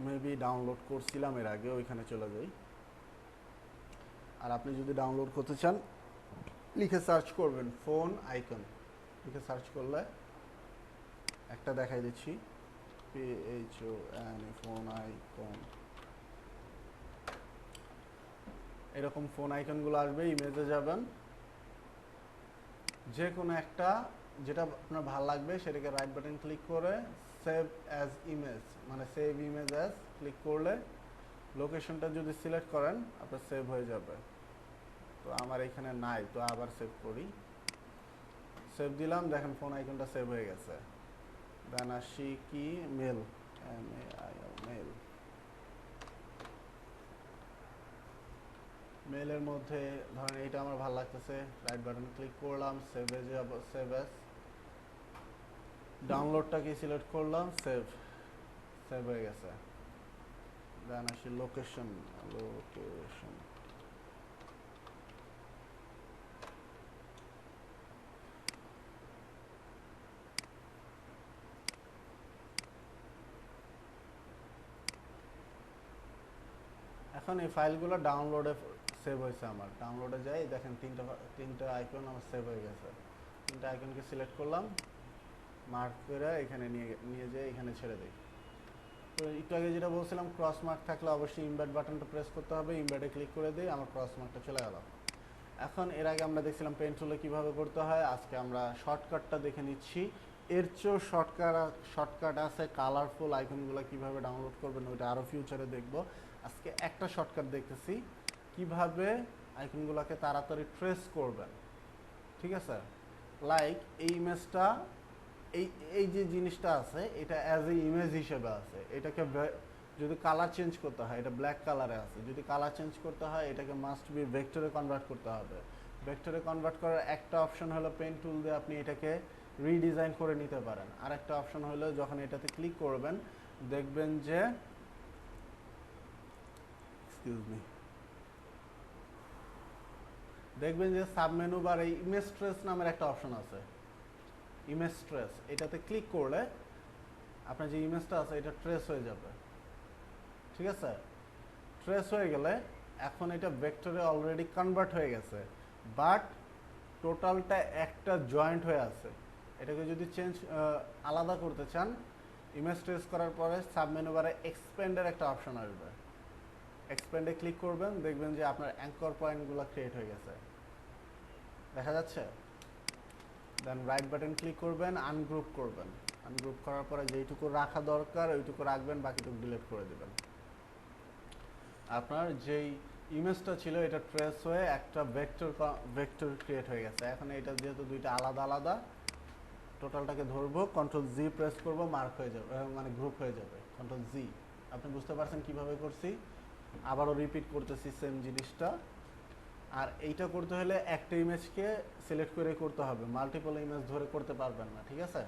মেবি ডাউনলোড করছিলাম এর আগে, ওইখানে চলে যাই। আর আপনি যদি ডাউনলোড করতে চান, লিখে সার্চ করবেন ফোন আইকন, লিখে সার্চ করলে একটা দেখাই দিচ্ছি, PHON, ফোন আইকন। এরকম ফোন আইকনগুলো আসবে, ইমেজে যাবেন, যে কোনো একটা যেটা আপনার ভালো লাগবে সেটাকে রাইট বাটন ক্লিক করে সেভ অ্যাজ ইমেজ, মানে সেভ ইমেজ অ্যাজ ক্লিক করলে লোকেশনটা যদি সিলেক্ট করেন আপনার সেভ হয়ে যাবে। তো আমার এখানে নাই, তো আবার সেভ করি, সেভ দিলাম, দেখেন ফোন আইকনটা সেভ হয়ে গেছে। দেন আসি কি মেল, MAIL মেল, মেলের মধ্যে ধরেন এটা আমার ভালো লাগতেছে, রাইট বাটন ক্লিক করলাম, সেভে যাব, সেভ অ্যাজ, ডাউনলোডটাকে সিলেক্ট করলাম, সেভ, সেভ হয়ে গেছে। দেন আসি লোকেশন, লোকেশন এখন এই ফাইলগুলো ডাউনলোডে সেভ হয়েছে আমার, ডাউনলোডে যাই, দেখেন তিনটা আইকন আমার সেভ হয়ে গেছে। তিনটা আইকনকে সিলেক্ট করলাম, মার্ক করে এখানে নিয়ে যেয়ে এখানে ছেড়ে দিই। তো একটু আগে যেটা বলছিলাম, ক্রস মার্ক থাকলে অবশ্যই ইমবেড বাটনটা প্রেস করতে হবে, ইমবেডে ক্লিক করে দিই, আমার ক্রস মার্কটা চলে গেল। এখন এর আগে আমরা দেখছিলাম পেন টুলে কীভাবে করতে হয়, আজকে আমরা শর্টকাটটা দেখে নিচ্ছি। এর চেয়েও শর্টকাট আছে, কালারফুল আইকনগুলো কীভাবে ডাউনলোড করবেন ওইটা আরও ফিউচারে দেখব। আজকে একটা শর্টকাট দেখতেছি কিভাবে আইকনগুলোকে তাড়াতাড়ি ট্রেস করবেন, ঠিক আছে? লাইক এই ইমেজটা, এই এই যে জিনিসটা আছে এটা অ্যাজ এ ইমেজ হিসেবে আছে, এটাকে যদি কালার চেঞ্জ করতে হয়, এটা ব্ল্যাক কালারে আছে, যদি কালার চেঞ্জ করতে হয় এটাকে মাস্ট বি ভেক্টরে কনভার্ট করতে হবে। ভেক্টরে কনভার্ট করার একটা অপশন হলো পেন টুল দিয়ে আপনি এটাকে রিডিজাইন করে নিতে পারেন। আর একটা অপশন হলো যখন এটাতে ক্লিক করবেন দেখবেন যে, এক্সকিউজ মি, দেখবেন যে সাবমেনু বারে ইমেজ ট্রেস নামের একটা অপশন আছে, ইমেজ ট্রেস, এটাতে ক্লিক করলে আপনার যে ইমেজটা আছে এটা ট্রেস হয়ে যাবে, ঠিক আছে? ট্রেস হয়ে গেলে এখন এটা ভেক্টরে অলরেডি কনভার্ট হয়ে গেছে, বাট টোটালটা একটা জয়েন্ট হয়ে আছে। এটাকে যদি আলাদা করতে চান, ইমেজ ট্রেস করার পরে সাবমেনু বারে এক্সপ্যান্ডের একটা অপশন আসবে, এক্সপ্যান্ডে ক্লিক করবেন, দেখবেন যে আপনার অ্যাঙ্কর পয়েন্টগুলো ক্রিয়েট হয়ে গেছে, দেখা যাচ্ছে। দেন রাইট বাটন ক্লিক করবেন, আনগ্রুপ করবেন, আনগ্রুপ করার পরে যেইটুকু রাখা দরকার ওইটুকু রাখবেন, বাকিটুকু ডিলিট করে দেবেন। আপনার যেই ইমেজটা ছিল এটা ট্রেস হয়ে একটা ভেক্টর ক্রিয়েট হয়ে গেছে। এখন এটা যেহেতু দুইটা আলাদা আলাদা, টোটালটাকে ধরবো, কন্ট্রোল জি প্রেস করব, মার্ক হয়ে যাবে, মানে গ্রুপ হয়ে যাবে, কন্ট্রোল জি। আপনি বুঝতে পারছেন কিভাবে করছি, আবারও রিপিট করতেছি সেম জিনিসটা। আর এইটা করতে হলে একটা ইমেজকে সিলেক্ট করে করতে হবে, মাল্টিপল ইমেজ ধরে করতে পারবেন না, ঠিক আছে?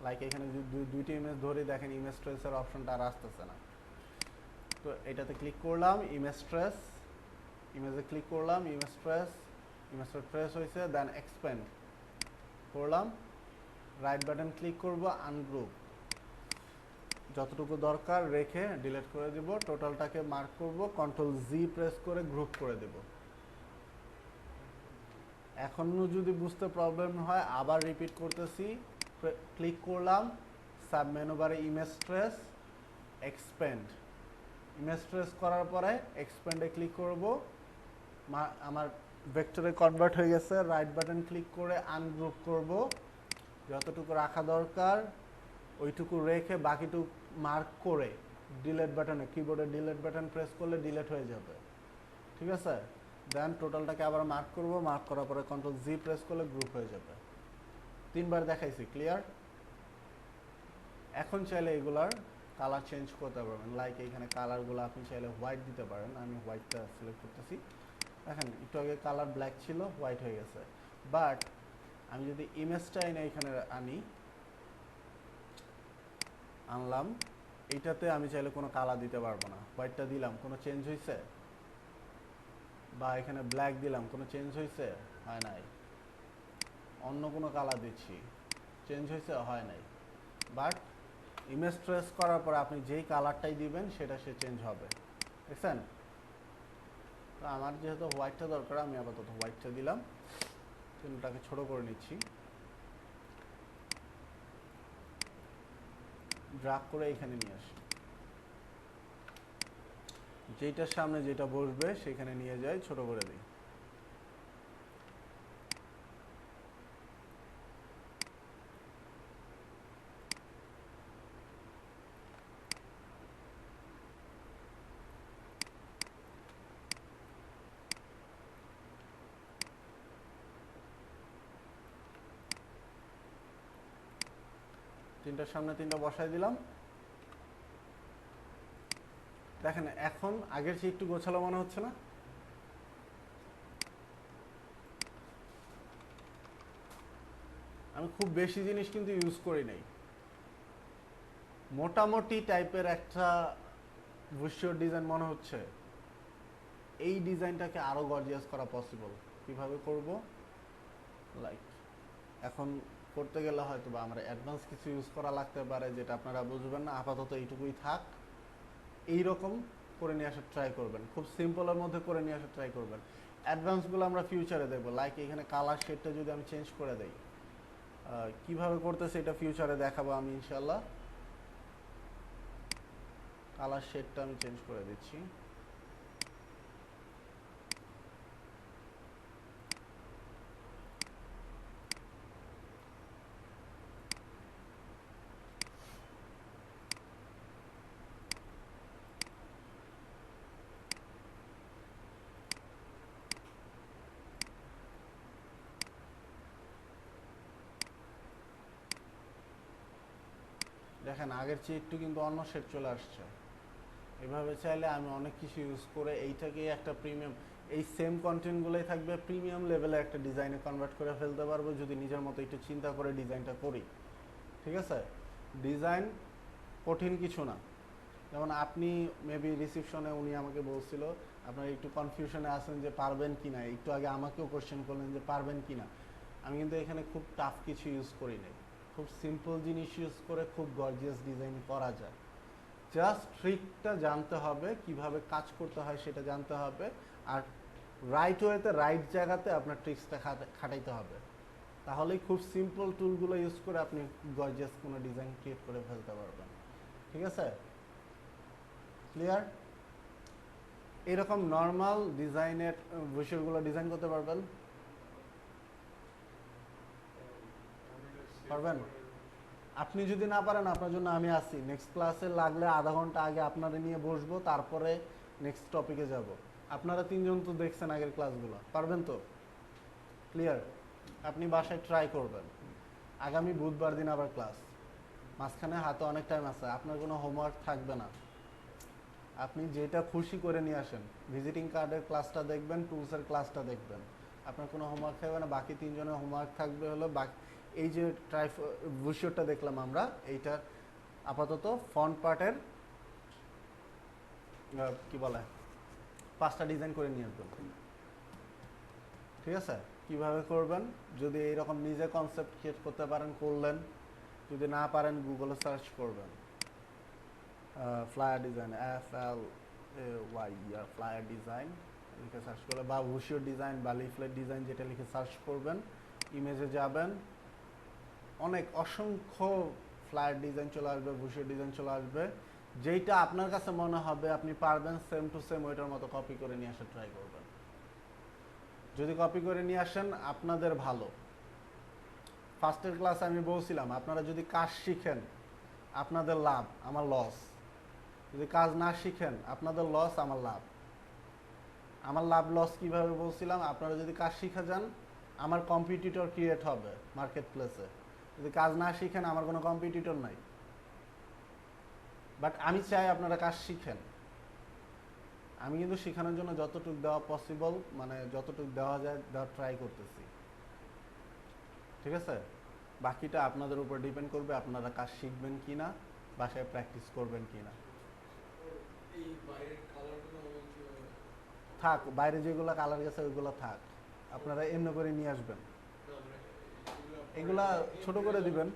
লাইক এখানে যদি দুইটি ইমেজ ধরে দেখেন ইমেজ ট্রেসের অপশনটা আর আসতেছে না। তো এটাতে ক্লিক করলাম, ইমেজ ট্রেস, ইমেজে ক্লিক করলাম, ইমেজটা ট্রেস হয়েছে, দেন এক্সপ্যান্ড করলাম, রাইট বাটন ক্লিক করব, আনগ্রুপ, যতটুকু দরকার রেখে ডিলিট করে দিব, টোটালটাকে মার্ক করব, কন্ট্রোল জি প্রেস করে গ্রুপ করে দেব। এখনও যদি বুঝতে প্রবলেম হয় আবার রিপিট করতেছি, ক্লিক করলাম, সাব মেনু বারে image trace, expand, image trace করার পরে এক্সপ্যান্ডে ক্লিক করব, আমার ভেক্টরে কনভার্ট হয়ে গেছে, রাইট বাটন ক্লিক করে আনগ্রুপ করব, যতটুকু রাখা দরকার ওইটুকু রেখে বাকিটুকু মার্ক করে ডিলিট বাটনে, কিবোর্ডে ডিলিট বাটন প্রেস করলে ডিলিট হয়ে যাবে, ঠিক আছে? দেন টোটালটাকে আবার মার্ক করব, মার্ক করার পরে কন্ট্রোল জি প্রেস করলে গ্রুপ হয়ে যাবে। 3বার দেখাইছি, ক্লিয়ার? এখন চাইলে এগুলার কালার চেঞ্জ করতে পারবেন, লাইক এইখানে কালারগুলো আপনি চাইলে হোয়াইট দিতে পারেন, আমি হোয়াইটটা সিলেক্ট করতেছি। দেখেন একটু আগে কালার ব্ল্যাক ছিল, হোয়াইট হয়ে গেছে। বাট আমি যদি ইমেজটা এনে এখানে আনলাম, এইটাতে আমি চাইলে কোনো কালার দিতে পারবো না, হোয়াইটটা দিলাম, কোনো চেঞ্জ হয়েছে? বা এখানে ব্ল্যাক দিলাম, কোনো চেঞ্জ হয়েছে? হয় নাই। অন্য কোনো কালার দিচ্ছি, চেঞ্জ হয়েছে? হয় নাই। বাট ইমেজ ট্রেস করার পর আপনি যেই কালারটাই দিবেন সেটা সে চেঞ্জ হবে, দেখছেন? তো আমার যেহেতু হোয়াইটটা দরকার আমি আপাতত হোয়াইটটা দিলাম, পেনটাকে ছোট করে নিচ্ছি, ড্র্যাগ করে এখানে নিয়ে আসি, যেটার সামনে যেটা বসবে সেখানে নিয়ে যাই, ছোট করে দিই। তিনটার সামনে তিনটা বসাই দিলাম। দেখেন এখন আগের চেয়ে একটু গোছালো মনে হচ্ছে না? আমি খুব বেশি জিনিস কিন্তু ইউজ করি নাই, মোটামুটি টাইপের একটা ভিজুয়াল ডিজাইন মনে হচ্ছে। এই ডিজাইনটাকে আরো গর্জিয়াস করা পসিবল। কিভাবে করব? লাইক এখন করতে গেলে হয়তো বা আমরা অ্যাডভান্স কিছু ইউজ করা লাগতে পারে, যেটা আপনারা বুঝবেন না। আপাতত এইটুকুই থাক। এইরকম করে নিয়ে আসার ট্রাই করবেন, খুব সিম্পলের মধ্যে করে নিয়ে আসার ট্রাই করবেন। অ্যাডভান্সগুলো আমরা ফিউচারে দেখবো। লাইক এখানে কালার শেডটা যদি আমি চেঞ্জ করে দেই, কিভাবে করতেছে এটা ফিউচারে দেখাবো আমি ইনশাল্লাহ। কালার শেডটা আমি চেঞ্জ করে দিচ্ছি। দেখেন আগের চেয়ে একটু কিন্তু অন্য শেড চলে আসছে। এভাবে চাইলে আমি অনেক কিছু ইউজ করে এইটাকে একটা প্রিমিয়াম, এই সেম কন্টেন্টগুলোই থাকবে, প্রিমিয়াম লেভেলে একটা ডিজাইনে কনভার্ট করে ফেলতে পারবো যদি নিজের মতো একটু চিন্তা করে ডিজাইনটা করি। ঠিক আছে? ডিজাইন কঠিন কিছু না। যেমন আপনি মেবি রিসিপশনে উনি আমাকে বলছিল আপনারা একটু কনফিউশনে আছেন যে পারবেন কি না, একটু আগে আমাকেও কোশ্চেন করলেন যে পারবেন কি না। আমি কিন্তু এখানে খুব টাফ কিছু ইউজ করি নাই, খুব সিম্পল জিনিস ইউজ করে খুব গর্জিয়াস ডিজাইন করা যায়। জাস্ট ট্রিকটা জানতে হবে, কিভাবে কাজ করতে হয় সেটা জানতে হবে, আর রাইট ওয়েতে রাইট জায়গাতে আপনার ট্রিক্সটা খাটাইতে হবে। তাহলেই খুব সিম্পল টুলগুলো ইউজ করে আপনি গর্জিয়াস কোনো ডিজাইন ক্রিয়েট করে ফেলতে পারবেন। ঠিক আছে? ক্লিয়ার? এরকম নর্মাল ডিজাইনের বিষয়গুলো ডিজাইন করতে পারবেন? পারবেন? আপনি যদি না পারেন আপনার জন্য আমি আছি। নেক্সট ক্লাসে লাগলে আধা ঘন্টা আগে আপনারা নিয়ে বসবো, তারপরে নেক্সট টপিকে যাব। আপনারা তিনজন তো দেখছেন আগের ক্লাসগুলো, পারবেন তো? ক্লিয়ার? আপনি বাসায় ট্রাই করবেন। আগামী বুধবার দিন আবার ক্লাস, মাঝখানে হাতে অনেক টাইম আছে, আপনার কোনো হোমওয়ার্ক থাকবে না। আপনি যেটা খুশি করে নিয়ে আসেন। ভিজিটিং কার্ডের ক্লাসটা দেখবেন, টুলসের ক্লাসটা দেখবেন, আপনার কোনো হোমওয়ার্ক থাকবে না। বাকি তিনজনের হোমওয়ার্ক থাকবে হলো এই যে ভিডিওটা দেখলাম আমরা, এইটা আপাতত ফ্রন্ট পার্টের কি বলে 5টা ডিজাইন করে নিয়ে আসবেন। ঠিক আছে? কিভাবে করবেন? যদি এইরকম নিজে কনসেপ্ট ক্রিয়েট করতে পারেন করলেন, যদি না পারেন গুগলে সার্চ করবেন flyer design, FLAY flyer design লিখে সার্চ করলে, বা ভিডিও ডিজাইন বা লিফলেট ডিজাইন যেটা লিখে সার্চ করবেন, ইমেজে যাবেন, অনেক অসংখ্য ফ্লায়ার ডিজাইন চলে আসবে, ভিডিও ডিজাইন চলে আসবে। যেইটা আপনার কাছে মনে হবে আপনি পারবেন, সেম টু সেম ওইটার মতো কপি করে নিয়ে আসার ট্রাই করবেন। যদি কপি করে নিয়ে আসেন আপনাদের ভালো। ফার্স্টের ক্লাসে আমি বলছিলাম আপনারা যদি কাজ শিখেন আপনাদের লাভ, আমার লস। যদি কাজ না শিখেন আপনাদের লস, আমার লাভ। আমার লাভ লস কিভাবে বলছিলাম, আপনারা যদি কাজ শিখে যান আমার কম্পিটিটর ক্রিয়েট হবে মার্কেট প্লেসে। যদি কাজ না শিখেন আমার কোনো কম্পিটিটর নাই। বাট আমি চাই আপনারা কাজ শিখেন। আমি কিন্তু শেখানোর জন্য যতটুকু দেওয়া পসিবল, মানে যতটুকু দেওয়া যায় দেওয়ার ট্রাই করতেছি। ঠিক আছে? বাকিটা আপনাদের উপর ডিপেন্ড করবে, আপনারা কাজ শিখবেন কি না, বাসায় প্র্যাকটিস করবেন কি না। থাক, বাইরে যেগুলো কালার গেছে ওইগুলো থাক, আপনারা এমনি করে নিয়ে আসবেন। এগুলা ছোট করে দিবেন,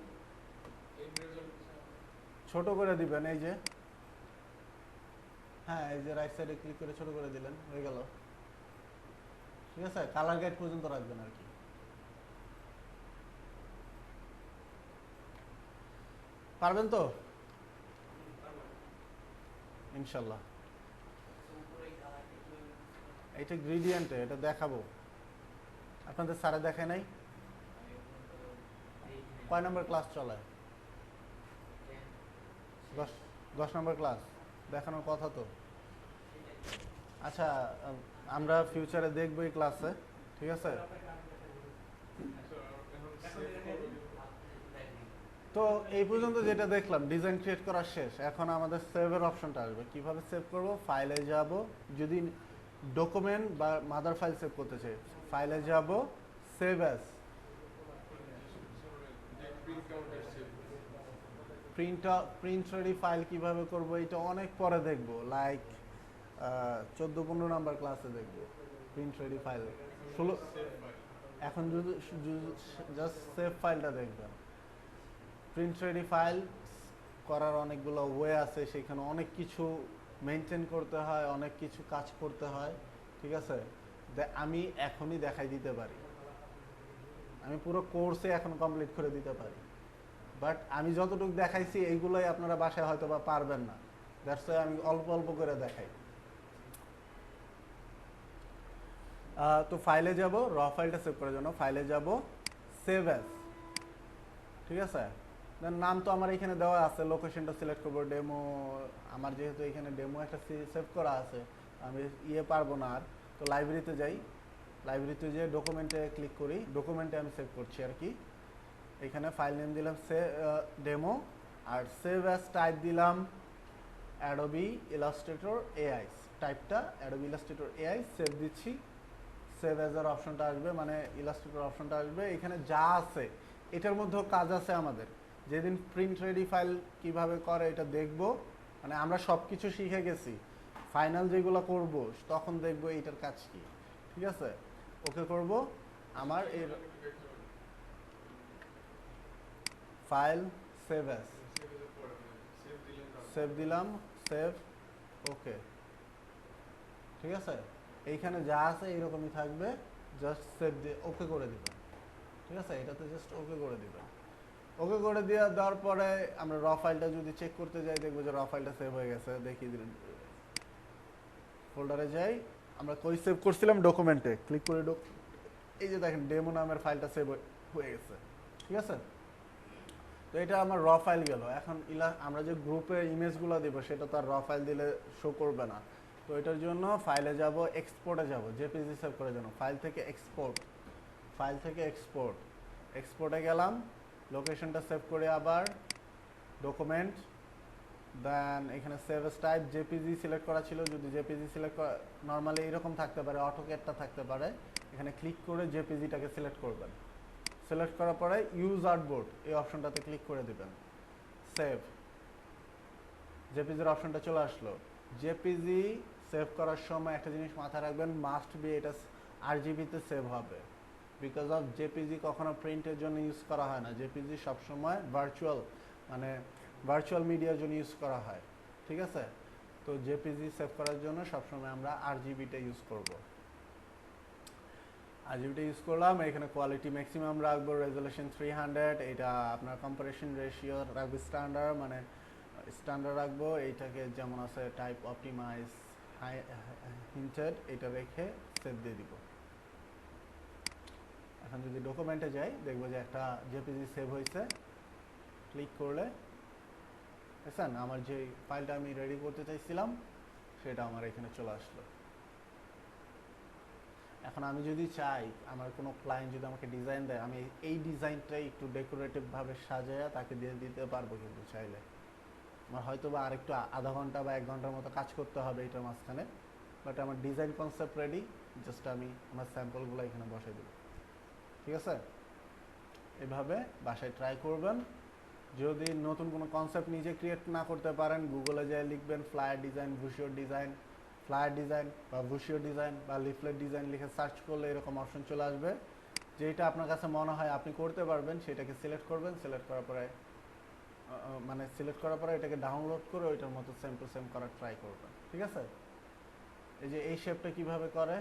ছোট করে দিবেন। এই যে হ্যাঁ, এই যে রাইট সাইডে ক্লিক করে ছোট করে দিলেন, হয়ে গেল। ঠিক আছে? কালার গাইড পর্যন্ত রাখবেন আর কি। পারবেন তো ইনশাল্লাহ? এটা গ্রেডিয়েন্টে, এটা দেখাবো। আপনাদের স্যারে দেখে নাই? কয় নম্বর ক্লাস চলে? 10 নম্বর ক্লাস, দেখানোর কথা তো। আচ্ছা, আমরা ফিউচারে দেখবো এই ক্লাসে, ঠিক আছে? তো এই পর্যন্ত যেটা দেখলাম, ডিজাইন ক্রিয়েট করা শেষ। এখন আমাদের সেভের অপশনটা আসবে। কিভাবে সেভ করব? ফাইলে যাব, যদি ডকুমেন্ট বা মাদার ফাইল সেভ করতে চাই, ফাইলে যাব, save as. Print ready file কিভাবে করব এটা অনেক পরে দেখবো, লাইক 14-15 নাম্বার ক্লাসে দেখবো প্রিন্ট রেডি ফাইল। 16 এখন যদি জাস্ট সেভ ফাইলটা দেখবেন। প্রিন্ট রেডি ফাইল করার অনেকগুলো ওয়ে আছে, সেখানে অনেক কিছু মেনটেন করতে হয়, অনেক কিছু কাজ করতে হয়, ঠিক আছে? আমি এখনই দেখাই দিতে পারি, আমি পুরো কোর্সে এখন কমপ্লিট করে দিতে পারি, বাট আমি যতটুকু দেখাইছি এইগুলোই আপনারা বাসায় হয়তো বা পারবেন না, দ্যাটস ওয়াই আমি অল্প অল্প করে দেখাই। তো ফাইলে যাব, র ফাইলটা সেভ করার জন্য ফাইলে যাব, সেভ অ্যাজ, ঠিক আছে? দেন নাম তো আমার এখানে দেওয়া আছে, লোকেশনটা সিলেক্ট করবো ডেমো। আমার যেহেতু এখানে ডেমো একটা সেভ করা আছে, আমি পারবো না আর। তো লাইব্রেরিতে যাই, লাইব্রেরিতে যেয়ে ডকুমেন্টে ক্লিক করি, ডকুমেন্টে আমি সেভ করছি আর কি। এখানে ফাইল নেম দিলাম ডেমো, আর সেভ অ্যাজ টাইপ দিলাম অ্যাডোবি ইলাস্ট্রেটর এআই, টাইপটা অ্যাডোবি ইলাস্ট্রেটর এআই, সেভ দিচ্ছি। সেভ অ্যাজ এর অপশনটা আসবে, মানে ইলাস্ট্রেটর অপশনটা আসবে। এখানে যা আছে এটার মধ্যেও কাজ আছে আমাদের। যেদিন প্রিন্ট রেডি ফাইল কিভাবে করে এটা দেখব, মানে আমরা সব কিছু শিখে গেছি, ফাইনাল যেগুলো করব তখন দেখব এইটার কাজ কি, ঠিক আছে? ওকে করব। আমার এর ফাইল সেভ অ্যাজ, সেভ দিলাম, সেভ, ওকে, ঠিক আছে? এইখানে যা আছে এইরকমই থাকবে, জাস্ট সেভ দিয়ে ওকে করে দিবেন, ঠিক আছে? এটাতে জাস্ট ওকে করে দিবেন। ওকে করে দেওয়ার পরে আমরা র ফাইলটা যদি চেক করতে যাই, দেখবো যে র ফাইলটা সেভ হয়ে গেছে। দেখিয়ে দিলেন, ফোল্ডারে যাই, আমরা কই সেভ করছিলাম? ডকুমেন্টে ক্লিক করে এই যে দেখেন ডেমো নামের ফাইলটা সেভ হয়ে গেছে, ঠিক আছে? তো এটা আমার র ফাইল গেল। এখন আমরা যে গ্রুপে ইমেজগুলো দিব সেটা তো আর র ফাইল দিলে শো করবে না। তো এটার জন্য ফাইলে যাব, এক্সপোর্টে যাব, জেপিজি সেভ করার জন্য ফাইল থেকে এক্সপোর্ট, ফাইল থেকে এক্সপোর্ট, এক্সপোর্টে গেলাম, লোকেশনটা সেভ করে আবার ডকুমেন্ট, দেন এখানে save S type JPG select করা ছিল, যদি জেপিজি সিলেক্ট করা, নর্মালি এরকম থাকতে পারে, অটোক্যাডটা থাকতে পারে। এখানে ক্লিক করে জেপিজিটাকে সিলেক্ট করবেন, সিলেক্ট করার পরে ইউজ আর্টবোর্ড এই অপশনটাতে ক্লিক করে দিবেন, সেভ, জেপিজির অপশনটা চলে আসলো। জেপিজি সেভ করার সময় একটা জিনিস মাথায় রাখবেন, মাস্ট বি এটা আরজিবিতে সেভ হবে, বিকজ অফ জেপিজি কখনো প্রিন্টের জন্য ইউজ করা হয় না, জেপিজি সবসময় ভার্চুয়াল, মানে ভার্চুয়াল মিডিয়ার জন্য ইউজ করা হয়, ঠিক আছে? তো জেপিজি সেভ করার জন্য সবসময় আমরা আরজিবিটা ইউজ করব। আরজিবিটা ইউজ করলাম, এখানে কোয়ালিটি ম্যাক্সিমাম রাখবো, রেজলিউশন 300, এটা আপনার কম্পারেশন রেশিও রাখবো স্ট্যান্ডার্ড, মানে স্ট্যান্ডার্ড রাখবো। এইটাকে যেমন আছে টাইপ অপটিমাইজ হিন্টেড, এটা রেখে সেভ দিয়ে দিব। এখন যদি ডকুমেন্টে যাই, দেখবো যে একটা জেপিজি সেভ হয়েছে। ক্লিক করলে দেখছেন আমার যে ফাইলটা আমি রেডি করতে চাইছিলাম সেটা আমার এখানে চলে আসলো। এখন আমি যদি চাই, আমার কোনো ক্লায়েন্ট যদি আমাকে ডিজাইন দেয়, আমি এই ডিজাইনটাই একটু ডেকোরেটিভভাবে সাজায়া তাকে দিয়ে দিতে পারবো, কিন্তু চাইলে আমার হয়তো বা আরেকটু আধা ঘন্টা বা 1 ঘন্টার মতো কাজ করতে হবে এটার মাঝখানে, বাট আমার ডিজাইন কনসেপ্ট রেডি, জাস্ট আমি আমার স্যাম্পলগুলো এখানে বসাই দেবো, ঠিক আছে? এভাবে বাসায় ট্রাই করবেন। যদি নতুন কোনো কনসেপ্ট নিজে ক্রিয়েট না করতে পারেন, গুগলে যেয়ে লিখবেন flyer design, brochure design, flyer design বা ভুশিওর ডিজাইন বা লিফলেট ডিজাইন লিখে সার্চ করলে এরকম অপশন চলে আসবে। যেটা আপনার কাছে মনে হয় আপনি করতে পারবেন সেটাকে সিলেক্ট করবেন, সিলেক্ট করার পরে এটাকে ডাউনলোড করে ওইটার মতো সেম টু সেম করার ট্রাই করবেন, ঠিক আছে? এই যে এই শেপটা কিভাবে করে,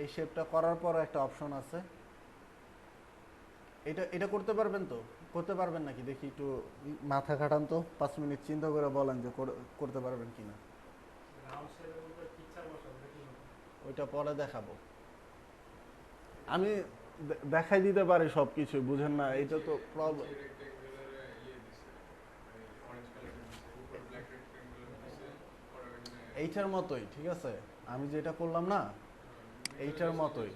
এই শেপটা করার পর একটা অপশন আছে, এটা করতে পারবেন তো? করতে পারবেন নাকি দেখি, একটু মাথা খাটান তো, 5 মিনিট চিন্তা করে বলেন যে করতে পারবেন কিনা। ওইটা পরে দেখাবো। আমি দেখাই দিতে পারি সব কিছু, বুঝেন না, এটা তো প্রবলেম। এইটার মতোই, ঠিক আছে, আমি যেটা করলাম না এইটার মতোই,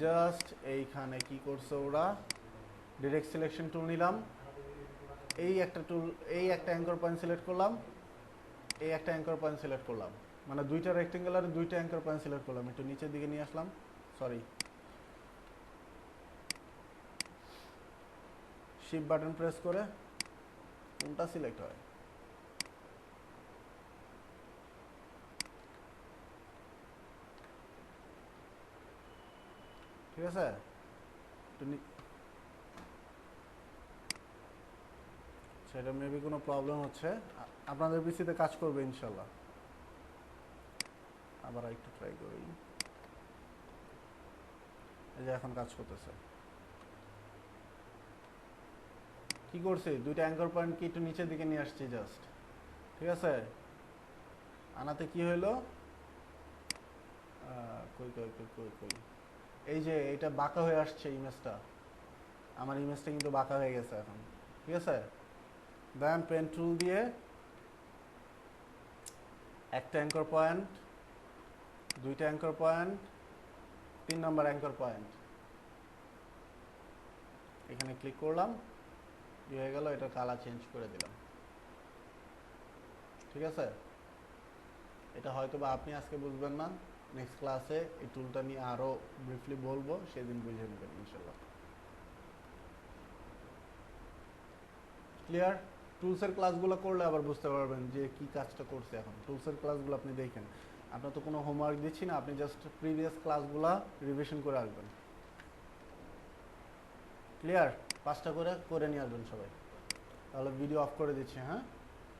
জাস্ট এইখানে কি করছে ওরা, ডিরেক্ট সিলেকশন টুল নিলাম, এই একটা টুল, এই একটা অ্যাঙ্কর পয়েন্ট সিলেক্ট করলাম, এই একটা অ্যাঙ্কর পয়েন্ট সিলেক্ট করলাম, মানে দুইটা রেক্টেঙ্গুলারে দুইটা অ্যাঙ্কর পয়েন্ট সিলেক্ট করলাম। একটু নিচের দিকে নিয়ে আসলাম, সরি, শিফট বাটন প্রেস করে কোনটা সিলেক্ট হয়, ঠিক আছে। সেটা মেবি কোনো প্রবলেম হচ্ছে, আপনাদের পিসিতে কাজ করবে ইনশাল্লাহ। আবার একটু ট্রাই করি, এই যে এখন কাজ করতেছে। কি করছি, দুইটা অ্যাঙ্কর পয়েন্ট কি একটু নিচের দিকে নিয়ে আসছি জাস্ট, ঠিক আছে। আনাতে কি হইলো, কই কই কই কই কই, এই যে এটা বাঁকা হয়ে আসছে ইমেজটা, আমার ইমেজটা কিন্তু বাঁকা হয়ে গেছে এখন, ঠিক আছে। দেন পেন টুল দিয়ে একটা অ্যাঙ্কর পয়েন্ট, দুইটা অ্যাঙ্কর পয়েন্ট, 3 নম্বর অ্যাঙ্কর পয়েন্ট, এখানে ক্লিক করলাম, কি হয়ে গেল, এটা কালার চেঞ্জ করে দিলাম, ঠিক আছে। এটা হয়তো বা আপনি আজকে বুঝবেন না, নেক্সট ক্লাসে এই টুলটা নিয়ে আরও ব্রিফলি বলবো, সেদিন বুঝে নেবেন ইনশাল্লাহ। ক্লিয়ার। টুলসের ক্লাসগুলো করলে আবার বুঝতে পারবেন যে কি কাজটা করছে। এখন টুলসের ক্লাসগুলো আপনি দেখেন, আপনার তো কোনো হোমওয়ার্ক দিচ্ছি না, আপনি জাস্ট প্রিভিয়াস ক্লাসগুলো রিভিশন করে আসবেন। ক্লিয়ার, 5টা করে করে নিয়ে আসবেন সবাই। তাহলে ভিডিও অফ করে দিচ্ছি, হ্যাঁ।